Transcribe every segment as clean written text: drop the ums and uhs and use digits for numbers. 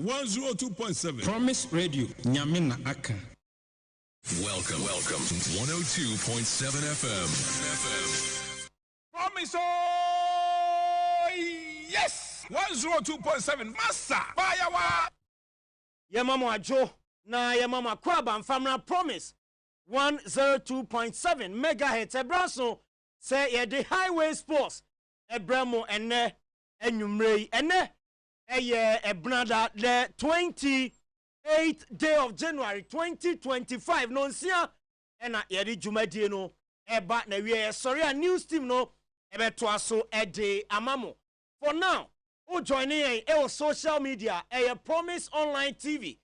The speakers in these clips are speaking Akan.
102.7 Promise Radio Nyamina Aka. Welcome to 102.7 FM. Promise yes 102.7 Master Bayawa Yamama Joe na Yamama Kwaba Famra Promise 102.7 megahertz ebraso say ye the highway sports ebramo ene enyumrei ene eye ebrada the 28th day of January 2025 no nsia ena ye di dwumadie no eba na wie sorry a news team no ebeto aso ede amamo for now o joining e social media Promise online TV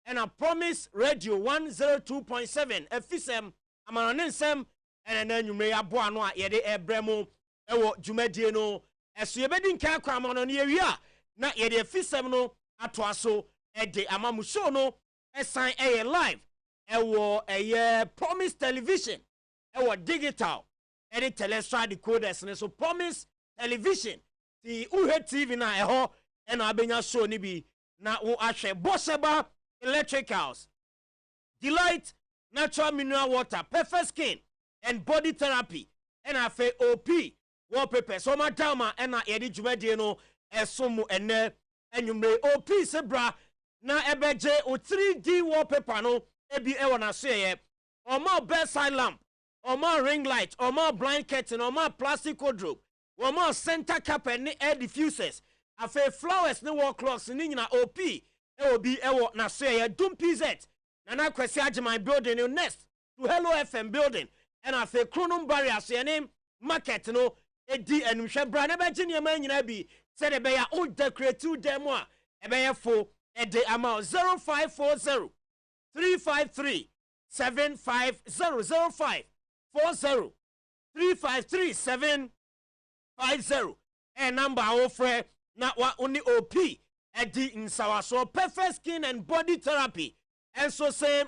and a Promise Radio 102.7 FSM amanonsem and then you may aboa no a yede ebremo ewo dwumadie no eso ye bedi nka kwa no ne ewia na yede FSM no ato aso ede amamu show no esan live ewo Promise television ewo digital ede telestra decoders ne so Promise television the uhe TV na eho ena abenya show ni bi na wo ahwe Bosheba Electricals, Delight Natural Mineral Water, Perfect Skin and Body Therapy, and a fe OP wallpaper. So my dama and a edi jumedi no esomu ene enyumre OP sebra na ebeje o 3D wallpaper no ebi ewa na say or more bedside lamp, or more ring light, or more blind curtain, or more plastic wardrobe, or more center cap and air diffusers. A fe flowers no wall clocks ni na OP. Ewo ewo na say dum PZ na kwesi agema building no next to Hello FM building and afa Kronum barrier so name market no edi enhwe bra na be gine ma nyina bi say de be ya o decorative demo a e be fo e de amount 0540 353 750 0540 353 750 and number offer na wa only OP Edi Nsawaso Perfect Skin and Body Therapy. And so say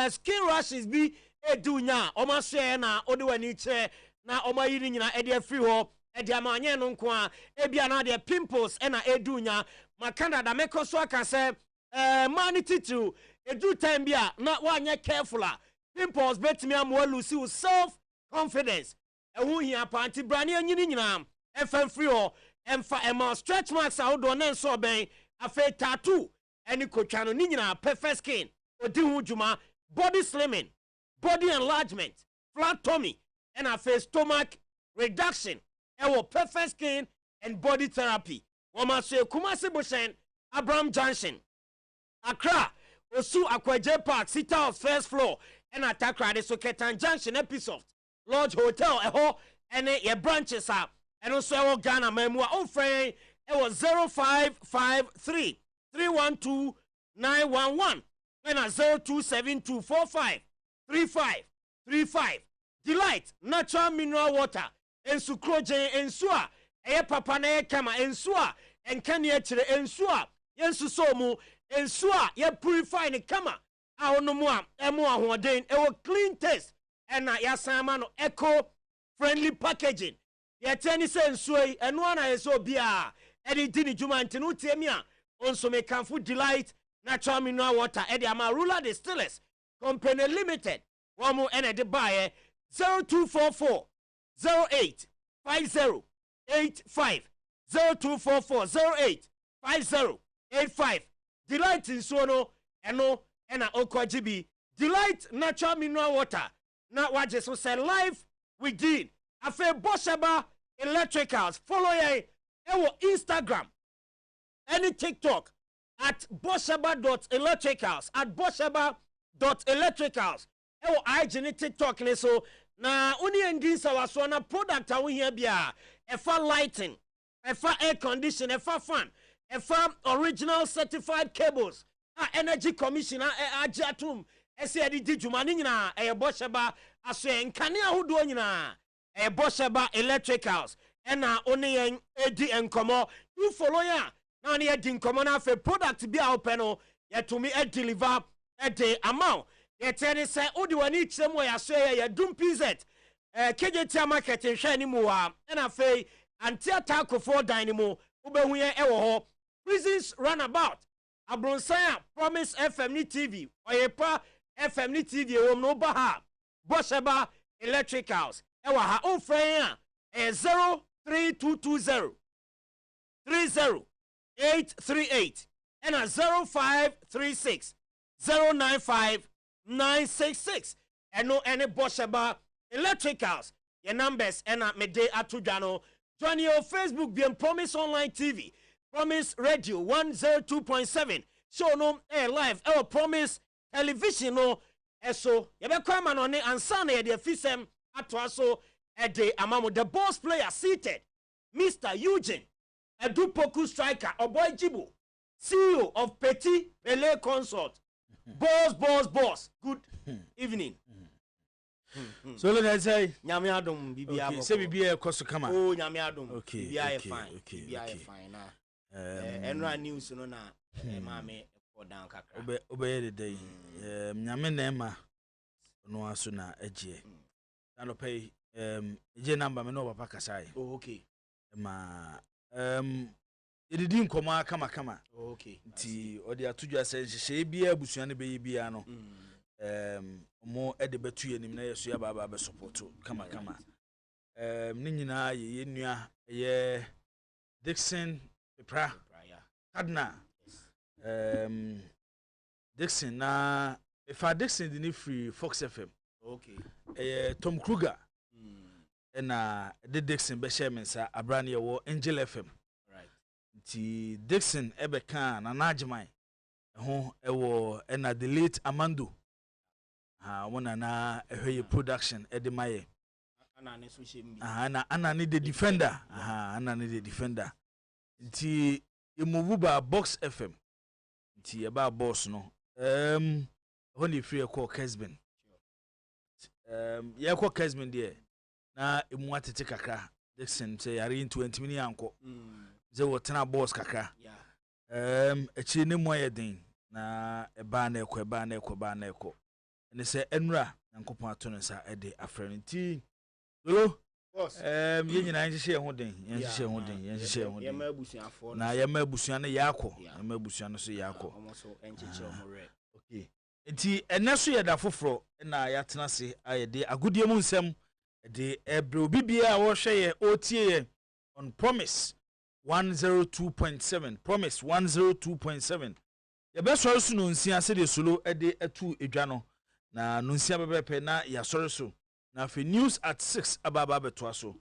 skin rashes be edunya. Oma share na odiwani che na oma yiri nyina edi free ho edi amanye no nko a ebia na de pimples na edunya. Makanda da meko so aka say manity to edu time bia na wanye careful a pimples betimi amwa lose self confidence. Ehu hia panti brane anyini nyina efan free ho emfa ema stretch marks a wodo na so ben afe tattoo any kochano ni nyina Perfect Skin odi hu juma body slimming body enlargement flat tummy and afe stomach reduction ewo Perfect Skin and Body Therapy woma so Kumasi Bushen Abraham Junction Accra Osu Akwaje Park sit house first floor and Atakra de Soketan Junction episode Lodge Hotel eho ene ye branches up and also ewo Ghana memua o friend it was 0553 312 911 and 027245 3535 Delight Natural Mineral Water and Sukroje and Sua papa na kama and Sua and Kenya chire and Sua yensu somu and Sua ye purify ne kama a ono mu a emo ahoden e clean taste and na yasama no eco friendly packaging ye tani se nsuo eno ana yeso bia Eddie Dini Juma Antinu Temia, also make food Delight Natural Mineral Water, Eddie Ama Ruler Distillers, Company Limited, one more energy buyer 0244 08 5085 0244 08 5085 Delight in Sono, Eno, Ena Okwajibi, Delight Natural Mineral Water, not what just say live we did. Afe Bosheba Electricals, follow ye. Ewo Instagram, any TikTok at bosheba.electricals at bosheba.electricals. Ewo IG TikTok ne so na uni engine sawaso na product awo here bia efa lighting, efa air condition, efa fan, efa original certified cables. Energy commissioner ajatum ese edi dijuma ni nyina bosheba aso enkane ahodo nyina bosheba electricals. Ena oni edi enkomo you follow ya na ni edi enkomo na fe product bi a open no yet to me deliver the amount yet any say odi wani chem we aso ya dum PZ KJT market hwe ni mu a na fe anti attack for dynamo ube hu ye ewo ho prisons runabout Abronsaya Promise FM ni TV Oyepa FM ni TV wom no ba ha Bosheba Electricals ewa ha ofren a 03220 30838 and a 0536 095 966 and no any Bosheba Electricals your numbers and a mede atudano join your Facebook being Promise Online TV Promise Radio 102.7 show no air live our Promise Television no eso you be come on ne ansa na ye de fisem ato so e de amamo the boss player seated Mr. Eugene Adu Poku striker Oboy Jibo CEO of Petit Pele Consort boss good evening. So let's say nyame adom bibia okay, say bibia koso kama oh nyame adom okay, bibia okay, fine okay, bibia okay. fine na enra news no na maame for down kakra obey the day nyame na ema no aso na agye na no pay je number me no papa kasai oh okay ma edidi nkoma kama okay nti odi atudwa se hye bia abusua ne be bia no mo ede betu yenim na yeso ya baba be support kama ni nyina ye nua ye Dixon Pepra Kadna Dixon na if Dixon the free Fox FM okay Tom Kruger na the Dixon be share mensa abrane ye wo Angel FM right nti Dixon ebe kan na najman ho ewo na the late Amando wona na ehwe production edemaye anane so shembi na anane the defender anane the defender nti yemuvu ba Box FM nti ye ba boss no honey free call Kesben ye call Kesben there na emu atete kakra Dixon say yare in 20 minutes anko ze wotena boss kakra echi ne mo yeden na eba na ekọ ne se enura yankopon ato no sa ede afrɛ nti lo ye nyina nhye ho den yema abusuafo na yema abusua ne yakɔ yema abusua no so yakɔ okay nti ene so yeda foforo na yatena se ayede agodie mu nsɛm de ebre obibia wo hwɛ ye otie ye on Promise 102.7 Promise 102.7 yebesɔre so no nsia se de solo ede atu edwa no na nunsia bebepe na ya sori so na fe news at 6 ababa beto aso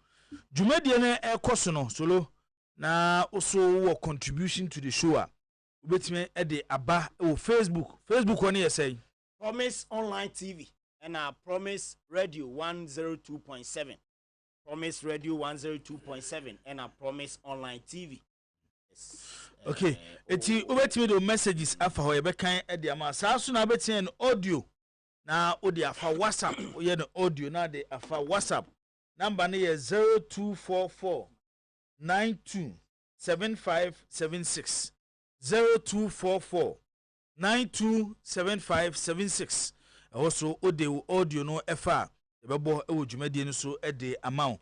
dwumadie na ekoso no solo na also wo contribution to the show a ubetime e de aba o Facebook one ye say Promise Online TV and Promise Radio 102.7 Promise Radio 102.7 and Promise Online TV yes. Okay eti ubetime the messages afa ho ye be kan e de ama sa so na betime audio na odi afa WhatsApp oye no audio na de afa WhatsApp number ne ye 0244 927576 0244 927576 also odi audio no efa ebebo ewo dwumadie no so ede amount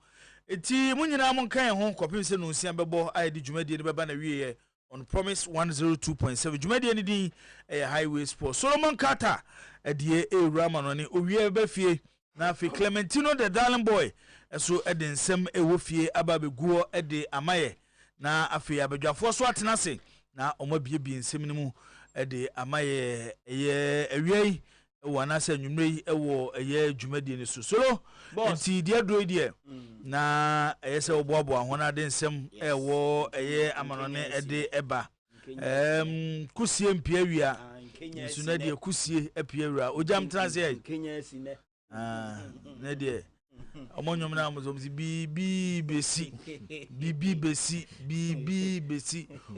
eti munyina mo kan ho kopim se no nsia bebo aidi dwumadie no beba na wiye on Promise 102.7 dwumadie ni din highway sport Solomon Carter edie ewura no ne owie be fie na fi Clementino the darling boy eso ede nsem ewo fie aba beguo ede amaye na afi abadwafo so atena se na omabiebie nsem ni mu ede amaye eye awie wana se nwumre ewo eye dwumadie ni so solo nti die do die na eye se oboabo ahona de nsem ewo eye amanone ede eba kusie mpia wia nsu na de kusie apia wia ojam transe Kenya sine na de omonyom na amozomzi bibi besi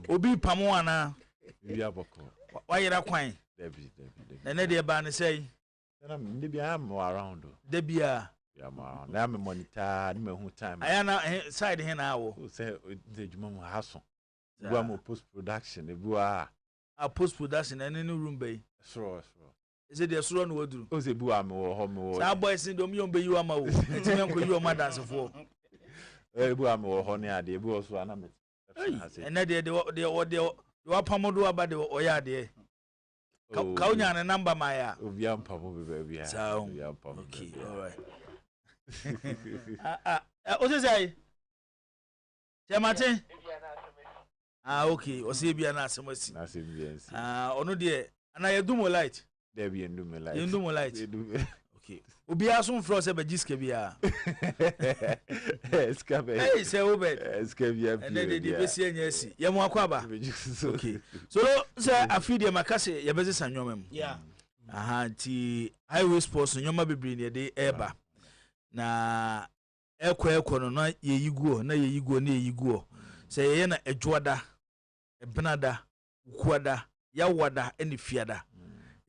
obi pamo ana bibia boko wayera kwan debi na de ba ne sei na me bia am around de bia ya ma na me monitor ni me hu time aya na side he na awo say de djuma mu haso bua mo post production e bua a post production na ne room bay sure is it the suro no waduru o se bua me wo ho me wo sa boys ndom yom be yiwa ma wo enti men ko yiwa ma dance fo e bua me wo ho ne ade bua so ana me and na de You are Pamodo about the Oyade. Kaunya and number Maya. Obiam Pamo baby. So, okay, all right. What is I? Martin? Okay, or see be an answer. Oh, dear. And I do more light. There be a new light. You do more light. Okay. Ubi asun froze be jiske bia. Eskabe. Hey, say obed. Eskabe. And then the besi anyasi. Ye mo akwaba. Okay. So say afide makase ye bezi sanwom. Yeah. Aha ti highway sports nyoma bebre ne de eba. Na ekwa no na ye yiguo na ye yiguo. Say ye na edwoada, ebenada, ukuada, yawada ene fiada.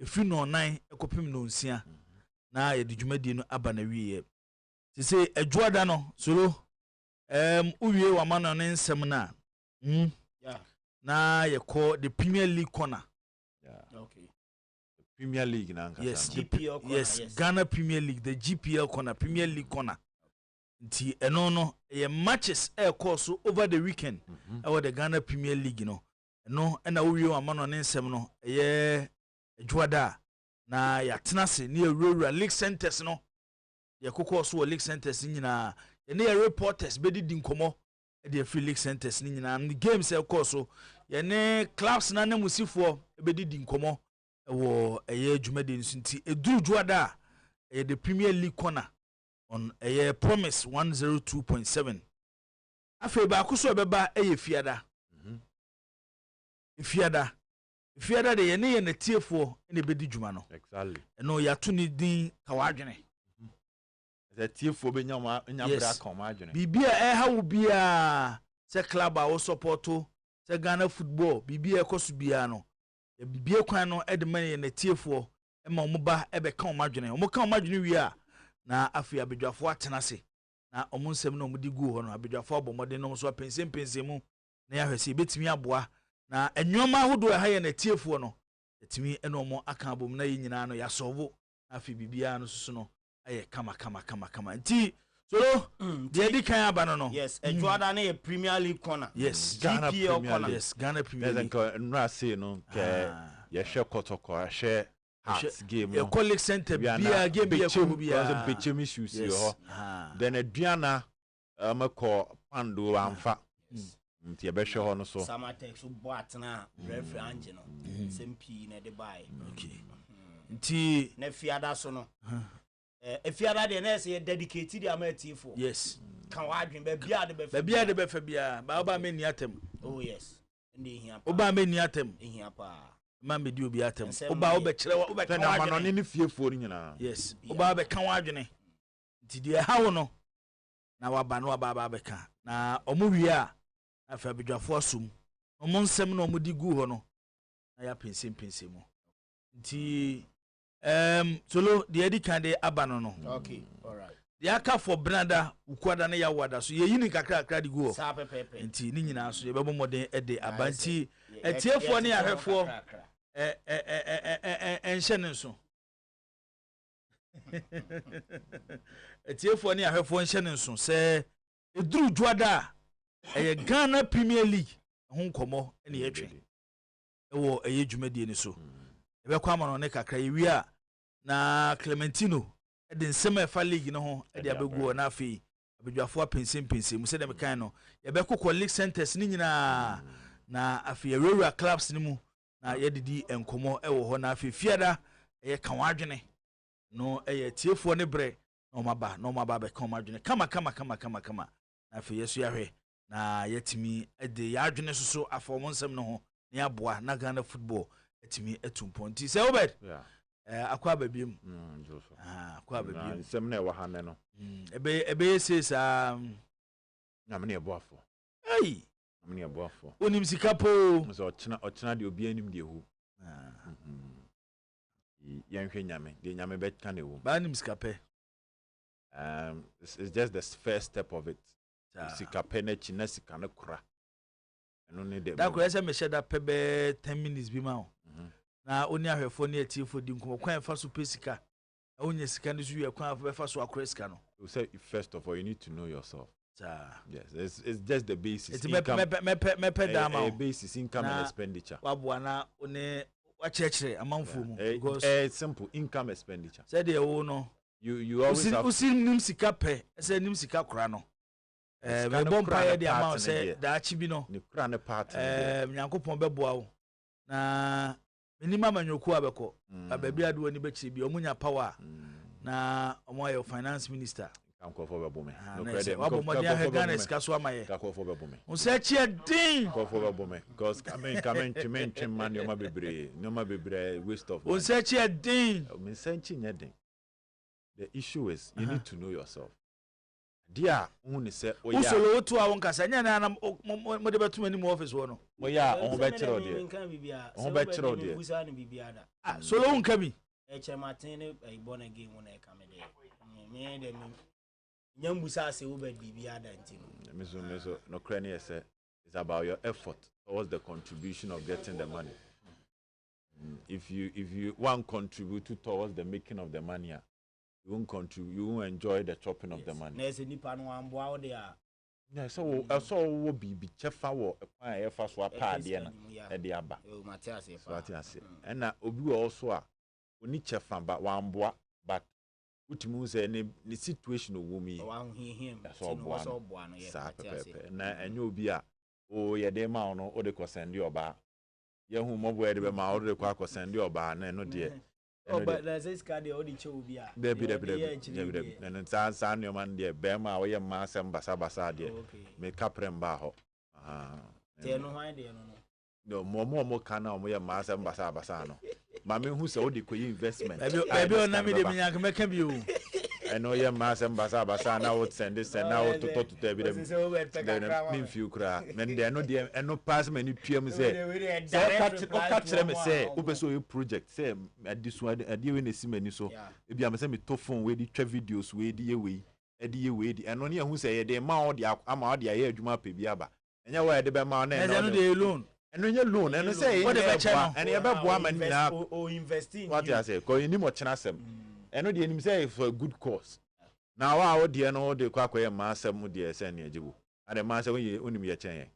Efi no nan ekopim no nsia. Na ye di dwumadi no aba na wiye. Ti say edwoada no soro uwie wa ma no nsem na. Yeah. Na ye call the Premier League corner. Yeah. Okay. The Premier League na nkasa. Yes, GPL corner. Yes, Ghana Premier League, the GPL corner, Premier League corner. Nti eno no ye matches course over the weekend over the Ghana Premier League no. Eno na uwie wa ma no nsem no ye edwoada na ya tenase ne ewura league centers no ye kokọ so league centers nyina ye ne reporters be di nkomo e de free league centers nyina the games course so ye ne clubs na na musifo be di nkomo wo eye dwumade nsunti eduru dwoada e the Premier League corner on eye Promise 102.7 afi ba kuso beba eye fiada fiada de ye ne ye na tiefo ne bedi dwuma no exactly no ya to ni din kawadwene the tiefo be nyama nyabra kawadwene bibia ha wo bia se club a wo supporto se Ghana football bibia ekoso bia no ya bibia kwan no e de man ye na tiefo e ma mo ba e be ka omadwene mo ka omadwene wi a na afi abedwafo atenase na omo nsem na omo di gu ho no abedwafo abomode no so pensem mu na ya hwese betimi aboa na enwoma hodo ha ye na tiefo no etimi eno omo aka abom na ye nyina no ya sovo afi bibia no susu no aye kama nti so de di kan aba no. Yes, edwoada na ye Premier League corner. Yes, Ghana GPL Premier corner. Yes, Ghana Premier League. Nra say no ke ye hwe kotoko hwe Hearts game no. Ye colleague center bia game bia ko bia. Bechemi shoes ho. Then eduana amako pando amfa. Nti ebe hwe ho no so. Samatex so boatna referee anje no. SMP na de buy. Okay. Nti na fiada so no. Fiada de na say dedicated the amati for. Yes. Kan wa adwen ba bia de be fa. Bia de be fa bia. Ba oba me ni atem. Oh yes. Ndi hia pa. Oba me ni atem. Hia pa. Ma me di obi atem. Oba oba kire wa oba kan wa adwen. Na ne fiefo ni nyina. Yes. Oba oba kan wa adwen. Nti de ha wo no. Na wa ba no aba be kan. Na omo wi a afa bedwafo asum. Omo nsem na omo di gu ho no. Na ya pensem mu. Nti solo the edi kan de aba no. Okay, all right. The aka for Branda ukwada na ya wada so ye yini kakra di go. Sa pepepe. Nti ni nyina so ye bebo moden e de abanti etiefo ne ahwefo enhye ne nso. Etiefo ne ahwefo enhye ne nso se eduru dwoada eye Ghana Premier League ho nkomo ne ye twe. Ewo eye dwumadie ni so. Ebe kwa ma no ne kakra ye wi a na Clementino de nsema efa league no ho e de abegu na afi abedwafo pensem mu se dem kan no ye be kokọ league centers ni nyina na afi area clubs ni mu na ye didi enkomo e wo ho na afi fiada e kan wadwene no e ye tiefo ne bre no maba be kan wadwene kama na afi yesu yahwe na yetimi e de yadwene soso afọmo nsem no ho ne aboa na Ghana football etimi etumponti se obed akwa babiem akwa babiem sem na e wa ha ne no ebe say sa na me ne eboafo hey na me ne eboafo onim sika po so ochina de obi anim de hu yan hwe nyame de nyame be kan ewo ba nim sika pe it's just the first step of it sika pe na china sika na kura eno ne de da kura se me sheda pe be 10 minutes bi ma na oni ahwefo ne atiefo di nkomo kwan fa so pesika onye sika ne so ye kwan fa be fa so akora sika no. You say first of all you need to know yourself. Yes, it's just the basis. It's a basis income and expenditure. Wabuana one wachechere amanfo mu because simple income expenditure. Said the no you always have nim sika pe say nim sika kora no me bom pa the amount say da achi bi no ni kura ne part nyankopon beboa wo na minima manyoku abeko ababi ade woni bechi bi omunya power na omoye finance minister for bome no credit wabomodi Ghana sika so amaye for bome unsechi din for bome because come man yo ma bebre waste of unsechi din me senchi nyedin. The issue is you need to know yourself. Dear, who say, oh yeah, so to our Cassania, and I'm to many more office one. Oh yeah, on better dear. On better dear. So long coming. Martin, a born again when I come in there. Young Busa say, Uber Bibiada and Miss no crania say it's about your effort towards the contribution of getting the money. If you want contribute towards the making of the money, you won't contribute, you won't enjoy the chopping of the money. There's a nipan one bow there. Yeah, so I saw will be chef or a first swap at the abba. Matthias, and now Obu also we need chef but one boy, but which means any situation of woman. That's all one. And you'll be a oh, yeah, the amount or the cost and your bar. You whom over the amount of the quack or send your bar, and no dear. Oh, but there's this card the auditor will be a and it's an your man, dear Bema, or your mass and Basa, dear. Make up and baho. No more can now, your mass and Basano. Mammy, who saw the investment. Maybe on Nami, make you. I know your mass and Basa now would send this and now to talk to them. Few cry. Men, they are not there and no pass many PMs say. Catch them say, Uber so project, say, at this one, a dear in the cement. So if you have sent me to phone with the videos, with the away, a dear way, and only who say the amount the amount the air Juma Pibiaba. And you were the Bama and alone. And when you're alone, and say, what about and you have woman now or investing. What I say, going in much nasem. And the enemy say for a good cause. Now, our dear no, the quackway master Mudia send you, and the master when you only be a chain.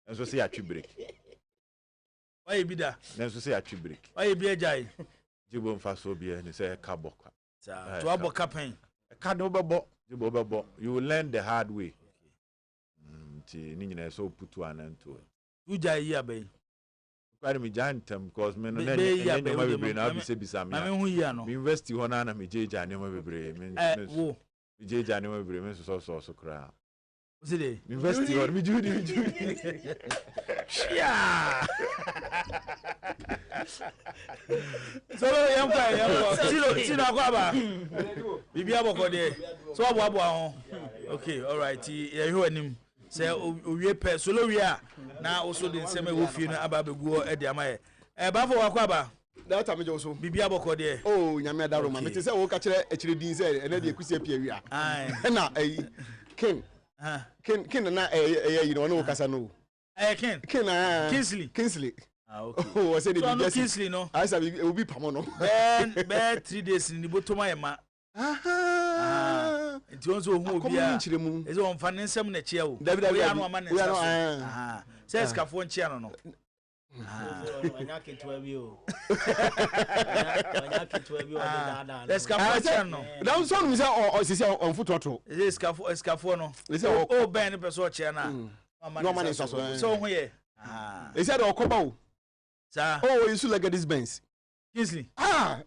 And so say a tree break. Why be that? Then so say a tree break. Why be a giant? Jibon Fasobia and say a caboca. To abo campaign. A canobo, Jibobo, you will learn the hard way. Nina so put to an end to it. Who jay ya bay? Quite me giant because men and then I'll be besame. I mean, who ya no? Invest you on Anna, me J. and never be brave. J. January Bremen so cry. Was it? Invest you on me, Judy. Yeah. So, okay, all right. You heard him say, we pay solo. We are now also the same way about the go at the Amaya. Bafo Wakwaba. That time also. Bibia boko there. Oh, nyame da Roma. Me say wo ka kire akire din say e na de kusi apia wi a. Na King. King na you know no kasa no. King. Kingsley. Ah okay. Oh, say the Bibia Kingsley no. I say obi pamo no. Be 3 days ni botoma e ma. Aha. Nti onzo hu obi a. Eze on fa nsem na chia o. We anu ama na. Aha. Say skafo nchia no. Let's go. Now, some is on foot auto. This scafo no. Oh, Ben, person chair na. No man is so here. He said, "Oh, come sir. Oh, you should like this Benz. Kingsley.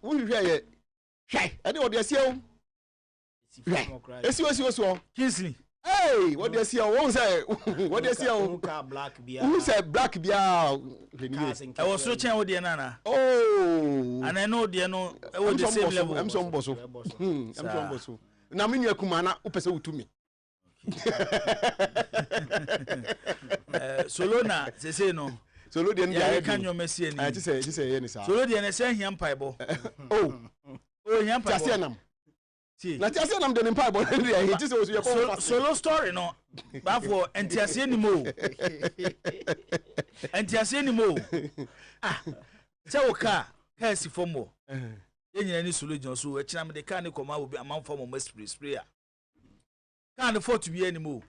We hear it. I know what they say. Kingsley. Hey, what do you see? What say? What do you see? Who said black beer? I was searching with the nana. Oh, and I know the no. I'm the same level. I'm some bosso. I'm some bosso. Now, me you kumana upese to me. Solona, say no. Solo the end. Can you messy? I just say any sir. Solo the end. Say him pipe. Oh, him pipe. Na ti ase nam de nimpa bo na he ti se osu ye ko solo story no ba for entiase ni mo se o ka si fomo ye nyina ni solo jon so e kina me de ka ni koma obi amam fomo spray a na the fort be anymore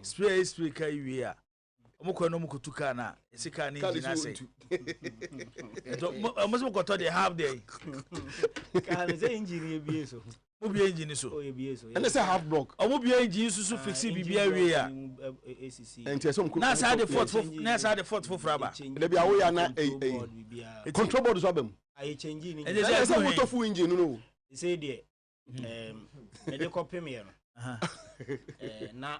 spray kai wi a omukọ no mukutu ka na esika na engine ase almost mukoto they have there can say engine be so obi engine so and say half block obi engine so fix bibia wi a ACC and so na sa the fort for fraba there be awo ya na control board so abem I change engine and they say motor full engine no say there medical premier na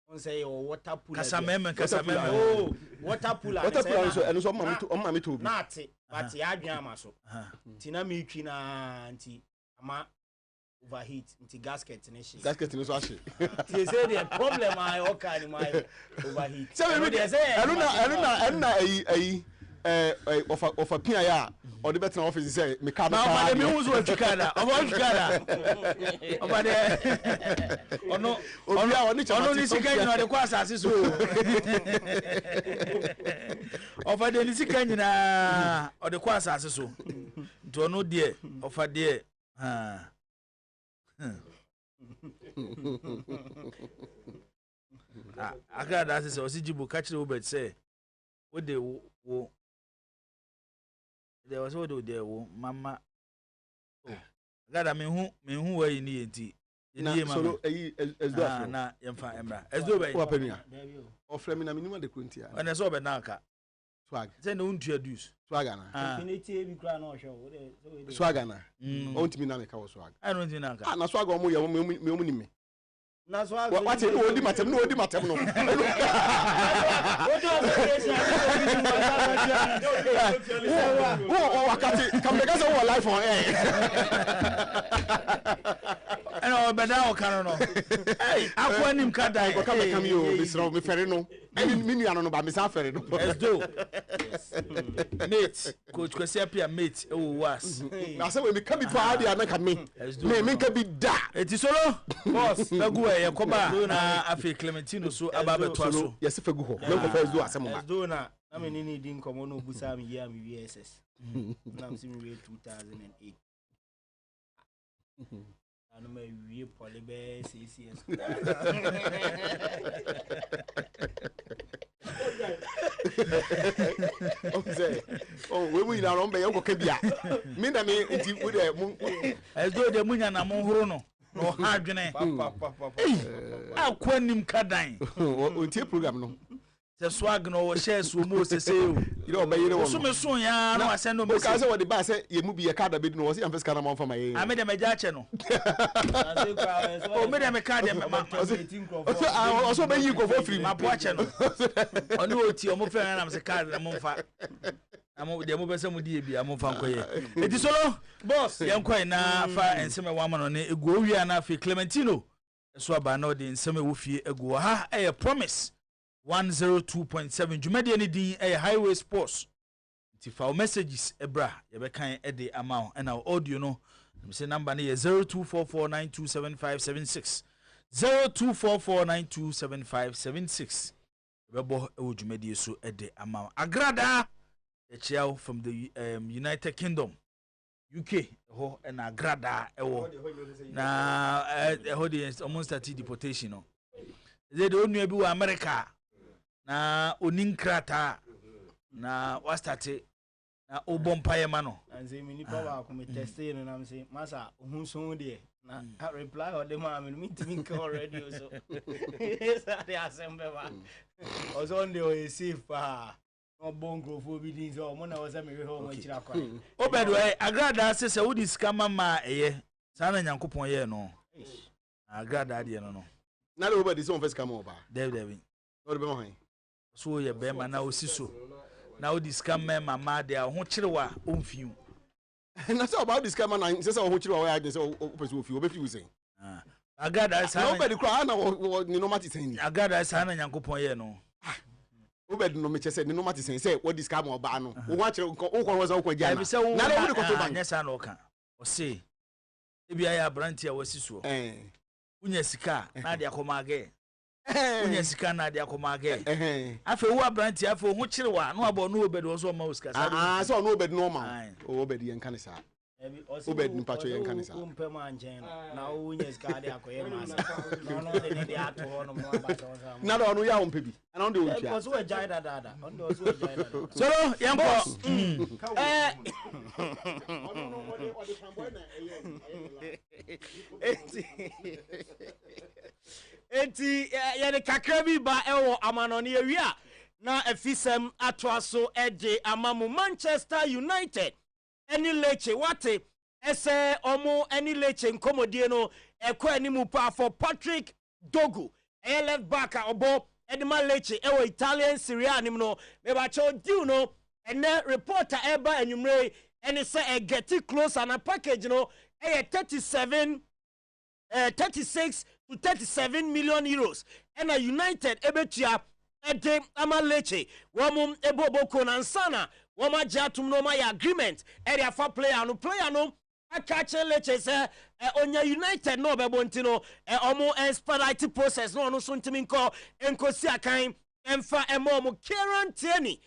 on say water cooler kasameme oh water cooler so and so on ma me to na ate but ya adwan ama so tina me twi na anti ama overheat nti gasket ni so ashe they say the problem I okay ni my overheat so we say na of a pia ya or the better office say me ka na me hu so afikada oba de ono ni sika nyina de kwa asase so ofa de ni sika nyina o de kwa asase so to ono de ofa de aga da say osijibu ka kire obet say wo de wo there was what there wo mama gada me hu wa ni enti na so esdo afro na yemfa emra esdo be wa pania ofre me na minimum de krontia ona so be na aka swag say no introduce swag na infinity bi kra na o show swag na on timi na me ka wo swag I don't think na aka na swag o mo ye me ni me na swag what no odi matem no wakati kamekaza wo life on air eno be da o kan no hey akwa nim ka dai ko kameka mi o bisro me fere no mi nua no ba me sa fere no esdo mate coach kwesi apia mate e wo was na say we me ka bi pa dia na ka me ka bi da eti solo boss bagu e yakoba na afi Clementino so ababe to aso yes fagu ho me ko fa esdo asem ma esdo na me ni din komo no busa mi ya mi VSS na me mi 2008 anu me wie polybe CCS we mu ina rombe yoko ke bia mi na me nti we de mu esdo de munya na mo horo no no ha dwene akwa nim kadan o tie program no se swag no wo share so mo se o ire o bayire wo so me so ya na wa send no message o ka se wo de ba se ye mu bi ye ka da be no wo se am fiska na mo fa ma ye a me de me ja che no o me de me ka de ma o so be yi ko for free ma po che no oni o ti o mo fe na me se ka na mo fa amo de mo be se mo die bi amo fa nkoye eti solo boss ye nkoye na fa enseme wa ma no ne egu owia na fa Clementino so aba na o de enseme wo fie egu ha e promise 102.7 Jumadi any din highway sports. If our messages ebra yebekan ede amount and our audio no say number na 0244927576 0244927576 bebo e Jumadi so ede amount agrada the child from the United Kingdom UK ho and agrada ewo na ho the almost started deportation no they don't know be America na oninkrata na wastate na obompaye ma no anze mi nipa ba ko me teste no na me say masa ohunso de na reply o de ma me meeting ka already so sa de asembe ba o so on de o safe pa no bongo fo bi din so mo na o se me we ho mo chira kwa obedo agrada se wodi skama ma eye sana nyankopon ye no agrada de no na le obedi so on first come over David no be mo han so ye be ma na osiso na odi scam ma ma de ho chirewa omfiu na say about this scam na say ho chirewa ya say o person ofiu obefiu say agada sa na obedi kra na ni no mati sen ni agada sa na nyankopon ye no obedi no me che say ni no mati sen say what this scam oba no wo wa chire o ko wo say o ko dia na na obedi ko to ban nya sa na o kan o say ebi aya branti a wasisuo unya sika na de akomage unya sika na de akomage afa wo abranti afa ho chirewa no abo no obedi wo so ma osika so no obedi no ma o obedi en kan sa Obed mpacho yen kanisa. Na do no ya ompebi. Ana on de ontua. Because we jai dada. On do so jai dada. So yambo Enti ya de kakra bi ba ewo amanoni awia na afisem atoaso eje amamu Manchester United eni leche wate ese omo eni leche nkomodie no ekọ animu pa for Patrick Dogu left back obo edema leche ewo Italian Serie A nim no me ba cho diu no ene reporter eba enwumre eni se e get close and a package no 36 to 37 million euros and a United ebetia ede amaleche womum eboboko na nsana woma jatum no my agreement area for player no akache leche se onya United no bebontino omo expedite process no so ntimi enkosi akan emfa emomo Kieran Tierney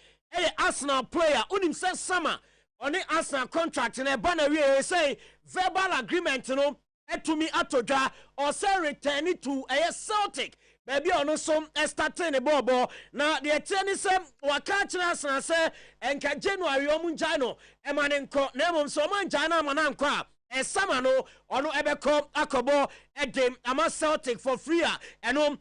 Arsenal player unim se sama oni Arsenal contract na bana we say verbal agreement no etumi atodwa or say return to Celtic baby ono som starting the bobo na the Tierney se waka kire Arsenal se enka January omunja no emanenko na emom so omunja na amananko a sama no ono ebeko akobo edem ama Celtic for free eno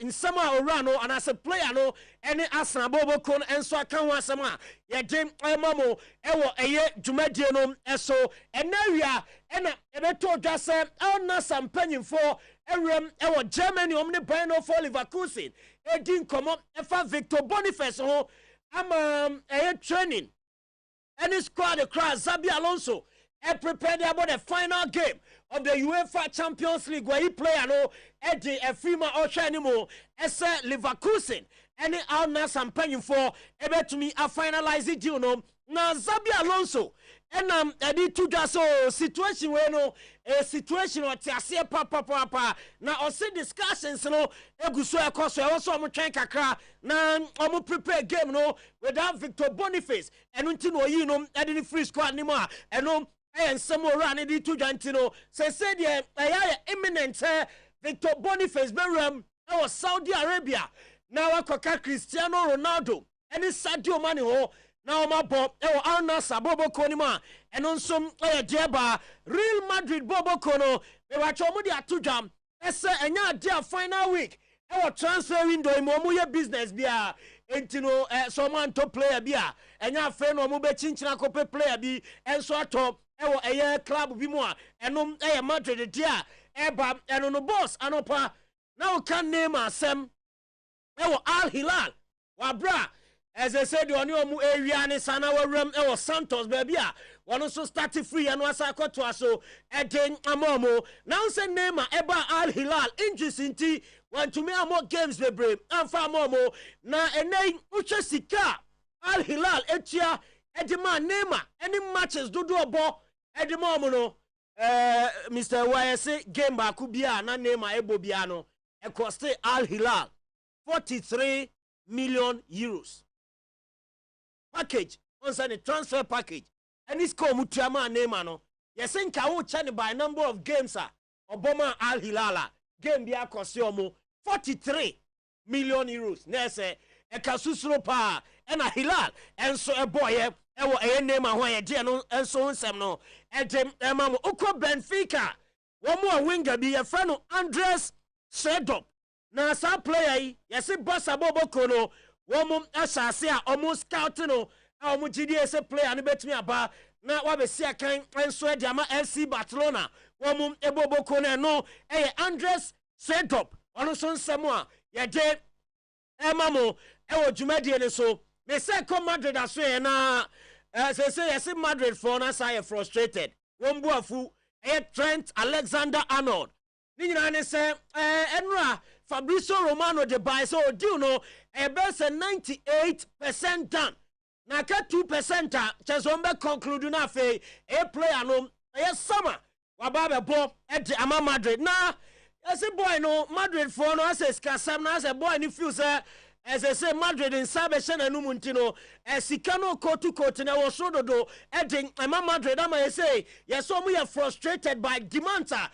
in summer orano and as a player no any Arsenal bobo kon enso aka ho asema ye dem emamo ewo eye dwumadie no eso enawia ena ebeto dwase ona sampanyin for ewrem ewo Germany omne Bayern for Leverkusen edin komo efa Victor Boniface ho ama eye training any squad across Xabi Alonso prepared about the final game of the UEFA Champions League where he play no Eddie Efima Oshanimo as Leverkusen any out now campaign for able to me a finalize it you know now Xabi Alonso and Eddie to just so situation where no a situation or tiasia papa now also discussions no eguso ekoso also am train kakra na am prepare game no without Victor Boniface and until no you know Eddie free squad anymore and no and some more run it to Jantino. Say, imminent Victor Boniface Beram, our Saudi Arabia. Now I coca Cristiano Ronaldo and it's Sadio Mane. Now my Bob, our Arna Sabobo Konima, and on some Jeba, Real Madrid Bobo Kono, they were Chomudi Atujam. That's a dear final week. Our transfer window in Momuya business beer. Entino someone top player beer. And your friend or Mube Chinchina Cope player be and so top. Ewo eye club bi mu a enom eye Madrid dia eba eno no boss anopa na o kan name asem ewo Al Hilal wa bra as I said oni omu area ne sana wawram ewo Santos baby a wono so start free eno asa akoto aso eden amomo now say name eba Al Hilal injury want to me more games bebre amfa amomo na enei uche sika Al Hilal etia edima name any matches do obo Edi no Mr. YS game back bia na name ebo bia no e cost Al Hilal 43 million euros package on the transfer package and this come mutuama name no yes nka wo che by number of games oboma Al Hilal game bia cost omo 43 million euros na say e kasusuro pa and a Hilal and so a boy ewo eye name ahwa ye de no enso nsem no edem emam okọ Benfica wo mo a winger bi ye fra no Andres Sedop na sa player yi ye se bossa boboko no wo mo asase a omo scout no a omo gidi ese player no betimi aba na wa be si akan enso de ama FC Barcelona wo mo eboboko no eye Andres Sedop ono so nsem a ye de emam ewo dwumadie ne so me say come Madrid aso ye na say yes Madrid for na say frustrated wombu afu Trent Alexander-Arnold ni nyina ne say enra Fabrizio Romano de buy so do no best 98% done na ka 2% chesombe conclude na fe player no summer wa ba be bo e ama Madrid na yes boy no Madrid for no say skasam na say boy ni feel say as I say Madrid in Sabeshan and Numuntino Sikano Kotu Kotina was so do edding Emma Madrid I say yes so we are frustrated by Dimanta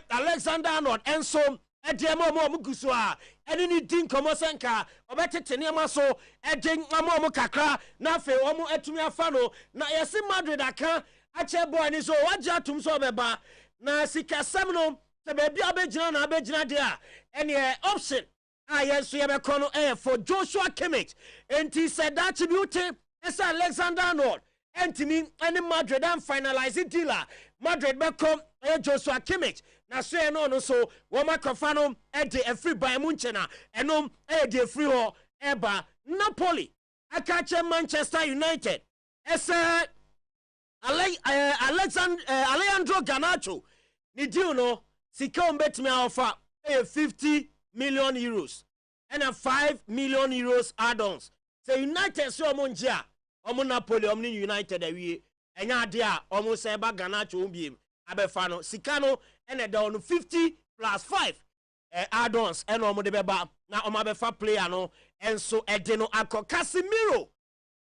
Alexander Arnold and so Ediamo Muguswa any din Komosanka Obeteniama so edding Amo Kakra Nafe Omo Etumia Fano na yesi Madrid aka ache boy ni so waja tum so beba na sika semno se baby abegyina na abegyina dia any option yes we have kono for Joshua Kimmich enti said that beauty is Alexander Arnold enti any Madrid and finalize it dealer Madrid become Joshua Kimmich na so no so wo makofano e de free by Munchena enom e de free ho eba Napoli akache Manchester United ese Alejandro Garnacho ni deal no sika ombetimi offer 50 million euros and a 5 million euros add-ons. Say United so omonjia omo Napoli omni United awie enya ade a omo se ba Garnacho ombiem abefa no sika no and down 50 plus 5 add-ons and omo de beba na omo abefa player no enso ede no akọ Casemiro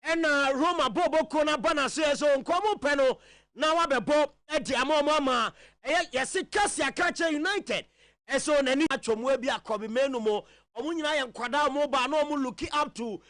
and Roma bobo kona bana so nkomo peno na wabebo ede amoma yes Kasia Kache United eso nani atwomwe bi akobi menu mo omunyina ye nkwada mo ba na omu looking up to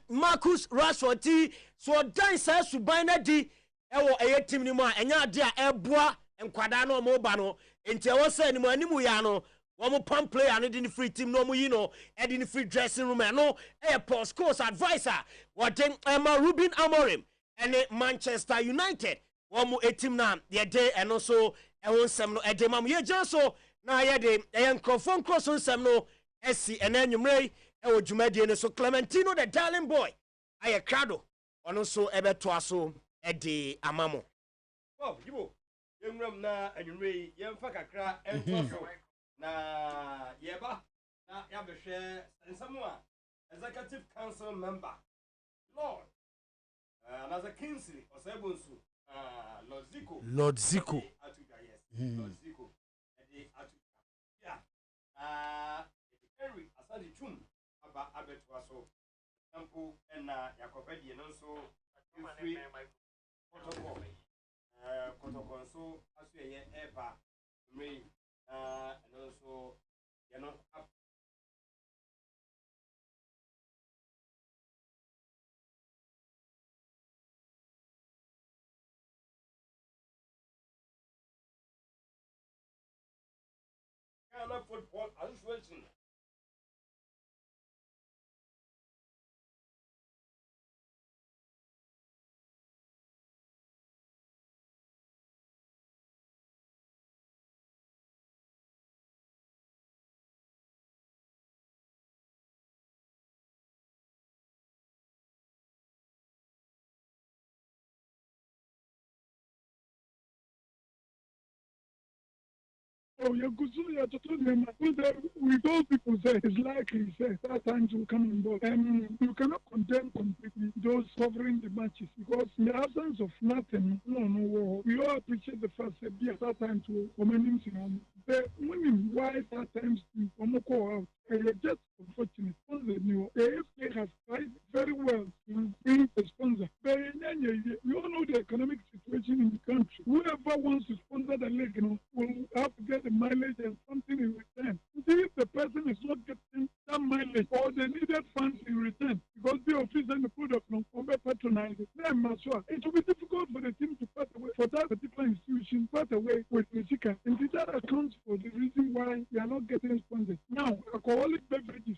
Marcus Rashford so dan sa suban na di ewo team ni mo enya ade a eboa nkwada na omu ba no enti ewo say ni mo animu ya no wo pam player no di free team no mu yi no e di free dressing room no post course advisor what Emma Ruben Amorim and Manchester United wo team na ye dey eno so e won sem no e dey mam ye gyan so na ye dey e nkrofon cross sem no esi enanwumrei e wo dwumadie no so Clementino the darling boy aye crado ono so e beto aso e dey amamo Bob yibo yenwram na anwumrei yemfa kakra ento so na yeba na yabehwe nsamwa executive council member Lord another Kingsley Osebunsu Lord Zico atuga yes Lord Zico ade atuga yeah Henry asadi chum aba abetwa so sample na yakopedi no so free protocol so asu ye eba me and also up Ghana Football Association. Oh, you're good. You're totally we told people say it's likely say that times will come on board. You cannot condemn completely those covering the matches because in the absence of nothing, no. We all appreciate the fact that that times will commend him. The winning why that times go out. Just unfortunate. The AFA has tried very well to bring a sponsor. But we all know the economic situation in the country. Whoever wants to sponsor the league, will have to get the mileage and something in return. If the person is not getting that mileage or the needed funds in return, because the office and the product patronize it, then it will be difficult for the team to part away for that particular institution, part away with Mexica. And that accounts for the reason why they are not getting sponsored. Now, alcoholic beverages,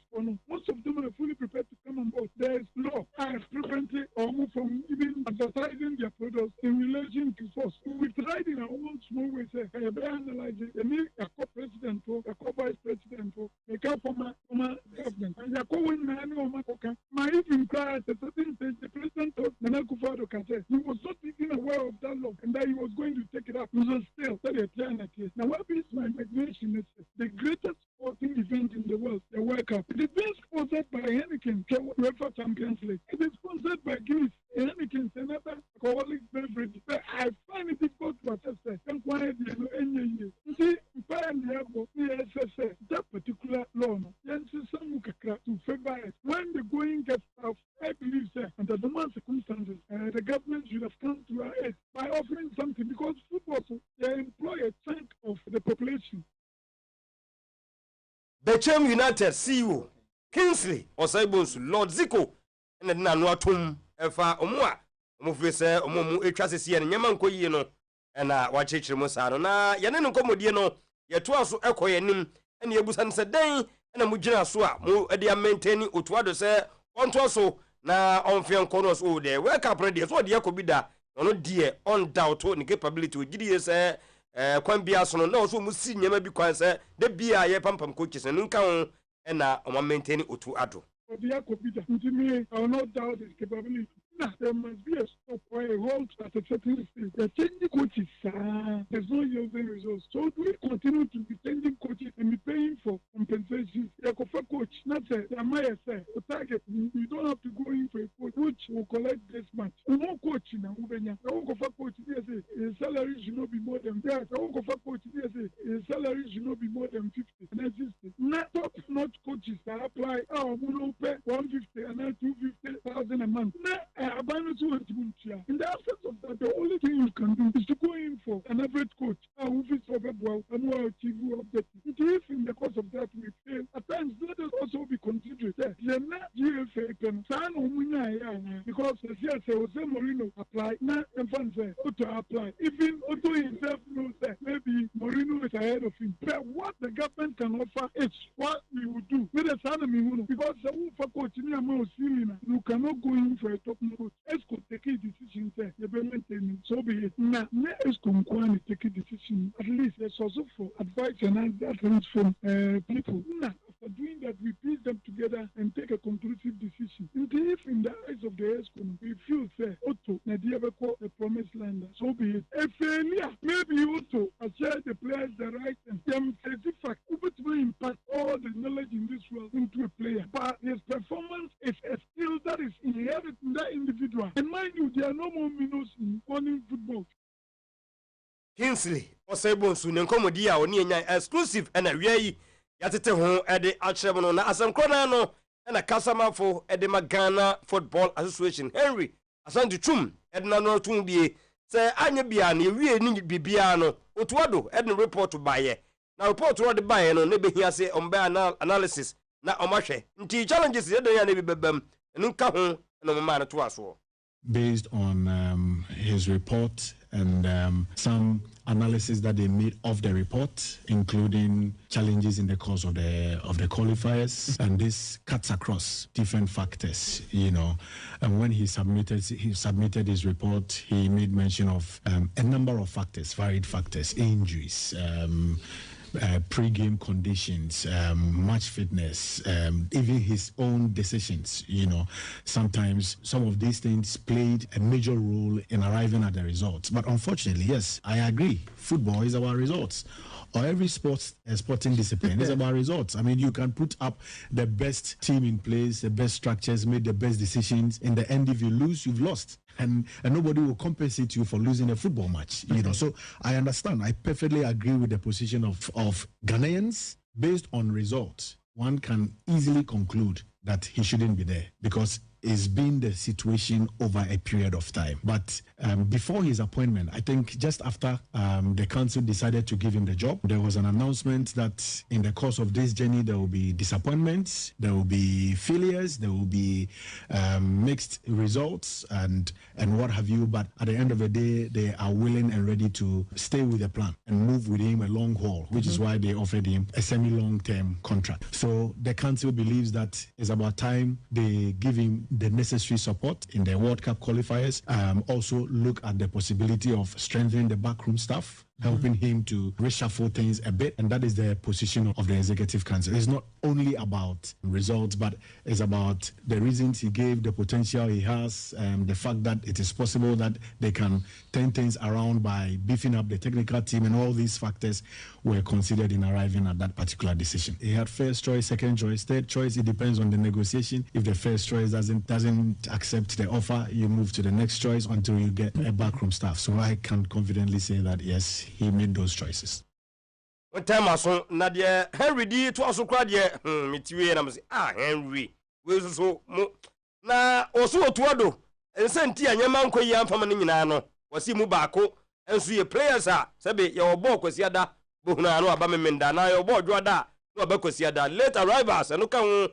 most of them are fully prepared to come on board. There is law frequently or move from even advertising their products in relation to force. We tried in our own small way, say, I analyze it, and a co-president or a co-vice president or a former government. And a co-win man or my even cry at a certain stage, the president of Nana Akufo-Addo Kase, he was not even aware of that law and that he was going to take it up. He was still 30 years. Now, what is my imagination? Is the greatest sporting event in the world, the World Cup. It is being sponsored by Heineken, UEFA Champions League. It is sponsored by Guinness, Heineken, another alcoholic beverage. But I find it difficult to assess that. And quiet, you see, that particular law, to favor Echem United CEO Kingsley Osaibonsu Lord Zico ene na no atom efa omo a omo fe se omo mu etwa sese ne nyama nkoyie no na wa chechire mo sa no na ye ne nkomodie no ye to aso ekoye nim ene ebusa ne se den ene mu gina so a mu e dia maintain otuado se onto so na onfe nkono so de wake up ready so de yakobida no de on doubt ni capability ogidi se kwan bia so no na so mu si nyama bi kwan se de bia ye pampam coaches no nka ho na o maintain otuado I will not doubt his capability. There must be a stop or a hold at a certain stage. The changing coaches, there's no yielding results. So do we continue to be changing coaches and be paying for compensation? The coach, not the Maya say, the target, you don't have to go in for a coach which will collect this much. No coach now, the coach, his salary should not be more than that. The coach, his salary should not be more than 50. And that's just not top-notch coaches that apply, pay 150 and then 250,000 a month. In the absence of that, the only thing you can do is to go in for an average coach who fits for well and will achieve your objective. If in the course of that we fail, at times let us also be considerate. They're not GFA can sign because as you say, Jose Mourinho apply, not and fans say Otto apply. Even Otto himself knows that maybe Mourinho is ahead of him. But what the government can offer is what we would do with the Sana because the for coach you cannot go in for a top coach. Esco take a decision there. The maintain so be it. Now Esco can take a decision. At least there's also for advice and advice from people. Now after doing that, we piece them together and take a conclusive decision. If in the eyes of the Esco we feel fair, Otto Nadia call a promised land. So be it. A failure, maybe Otto has shared the players the right and them fact will impact all the knowledge in this world into a player. But his performance is a skill that is inherent in that individual. And mind you, there are no more minnows in morning football. Kingsley Osaibonsu ne nkomodi a oni enya exclusive na wiei yatete ho ede akyerem no na asamkrona no na kasamafo ede Ghana Football Association Henry Asante Twum ede na no tun bie se anya bia na wiei ni bibia no otuado ede report baye na report ro de baye no ne behia se ombe analysis na omahwe nti challenges ede ya na bibebam nka ho na mama na to aso. Based on his report and some analysis that they made of the report, including challenges in the course of the qualifiers, and this cuts across different factors, And when he submitted his report, he made mention of a number of factors, varied factors, injuries, pre-game conditions, match fitness, even his own decisions. Sometimes some of these things played a major role in arriving at the results. But unfortunately, yes, I agree. Football is about results. Or every sporting discipline is about results. I mean, you can put up the best team in place, the best structures, make the best decisions. In the end, if you lose, you've lost. And nobody will compensate you for losing a football match. So I understand. I perfectly agree with the position of Ghanaians. Based on results, one can easily conclude that he shouldn't be there because it's been the situation over a period of time. But before his appointment, I think just after the council decided to give him the job, there was an announcement that in the course of this journey, there will be disappointments, there will be failures, there will be mixed results and what have you. But at the end of the day, they are willing and ready to stay with the plan and move with him a long haul, which is why they offered him a semi-long-term contract. So the council believes that it's about time they give him the necessary support in the World Cup qualifiers. Also look at the possibility of strengthening the backroom staff, helping him to reshuffle things a bit. And that is the position of the Executive Council. It's not only about results, but it's about the reasons he gave, the potential he has, the fact that it is possible that they can turn things around by beefing up the technical team, and all these factors were considered in arriving at that particular decision. He had first choice, second choice, third choice. It depends on the negotiation. If the first choice doesn't accept the offer, you move to the next choice until you get a backroom staff. So I can confidently say that yes, he made those choices. One time I saw Nadia Henry D to also cried, Mitiwe, and I was Henry. We so na also Tuado, and sent Tia Yamanko Yam from Ninano, was he Mubako, and so your players are Sabe, your ball was Yada, Bunano, Abamenda, now your board, Drada, no abakosi ada late arrivals no ka ho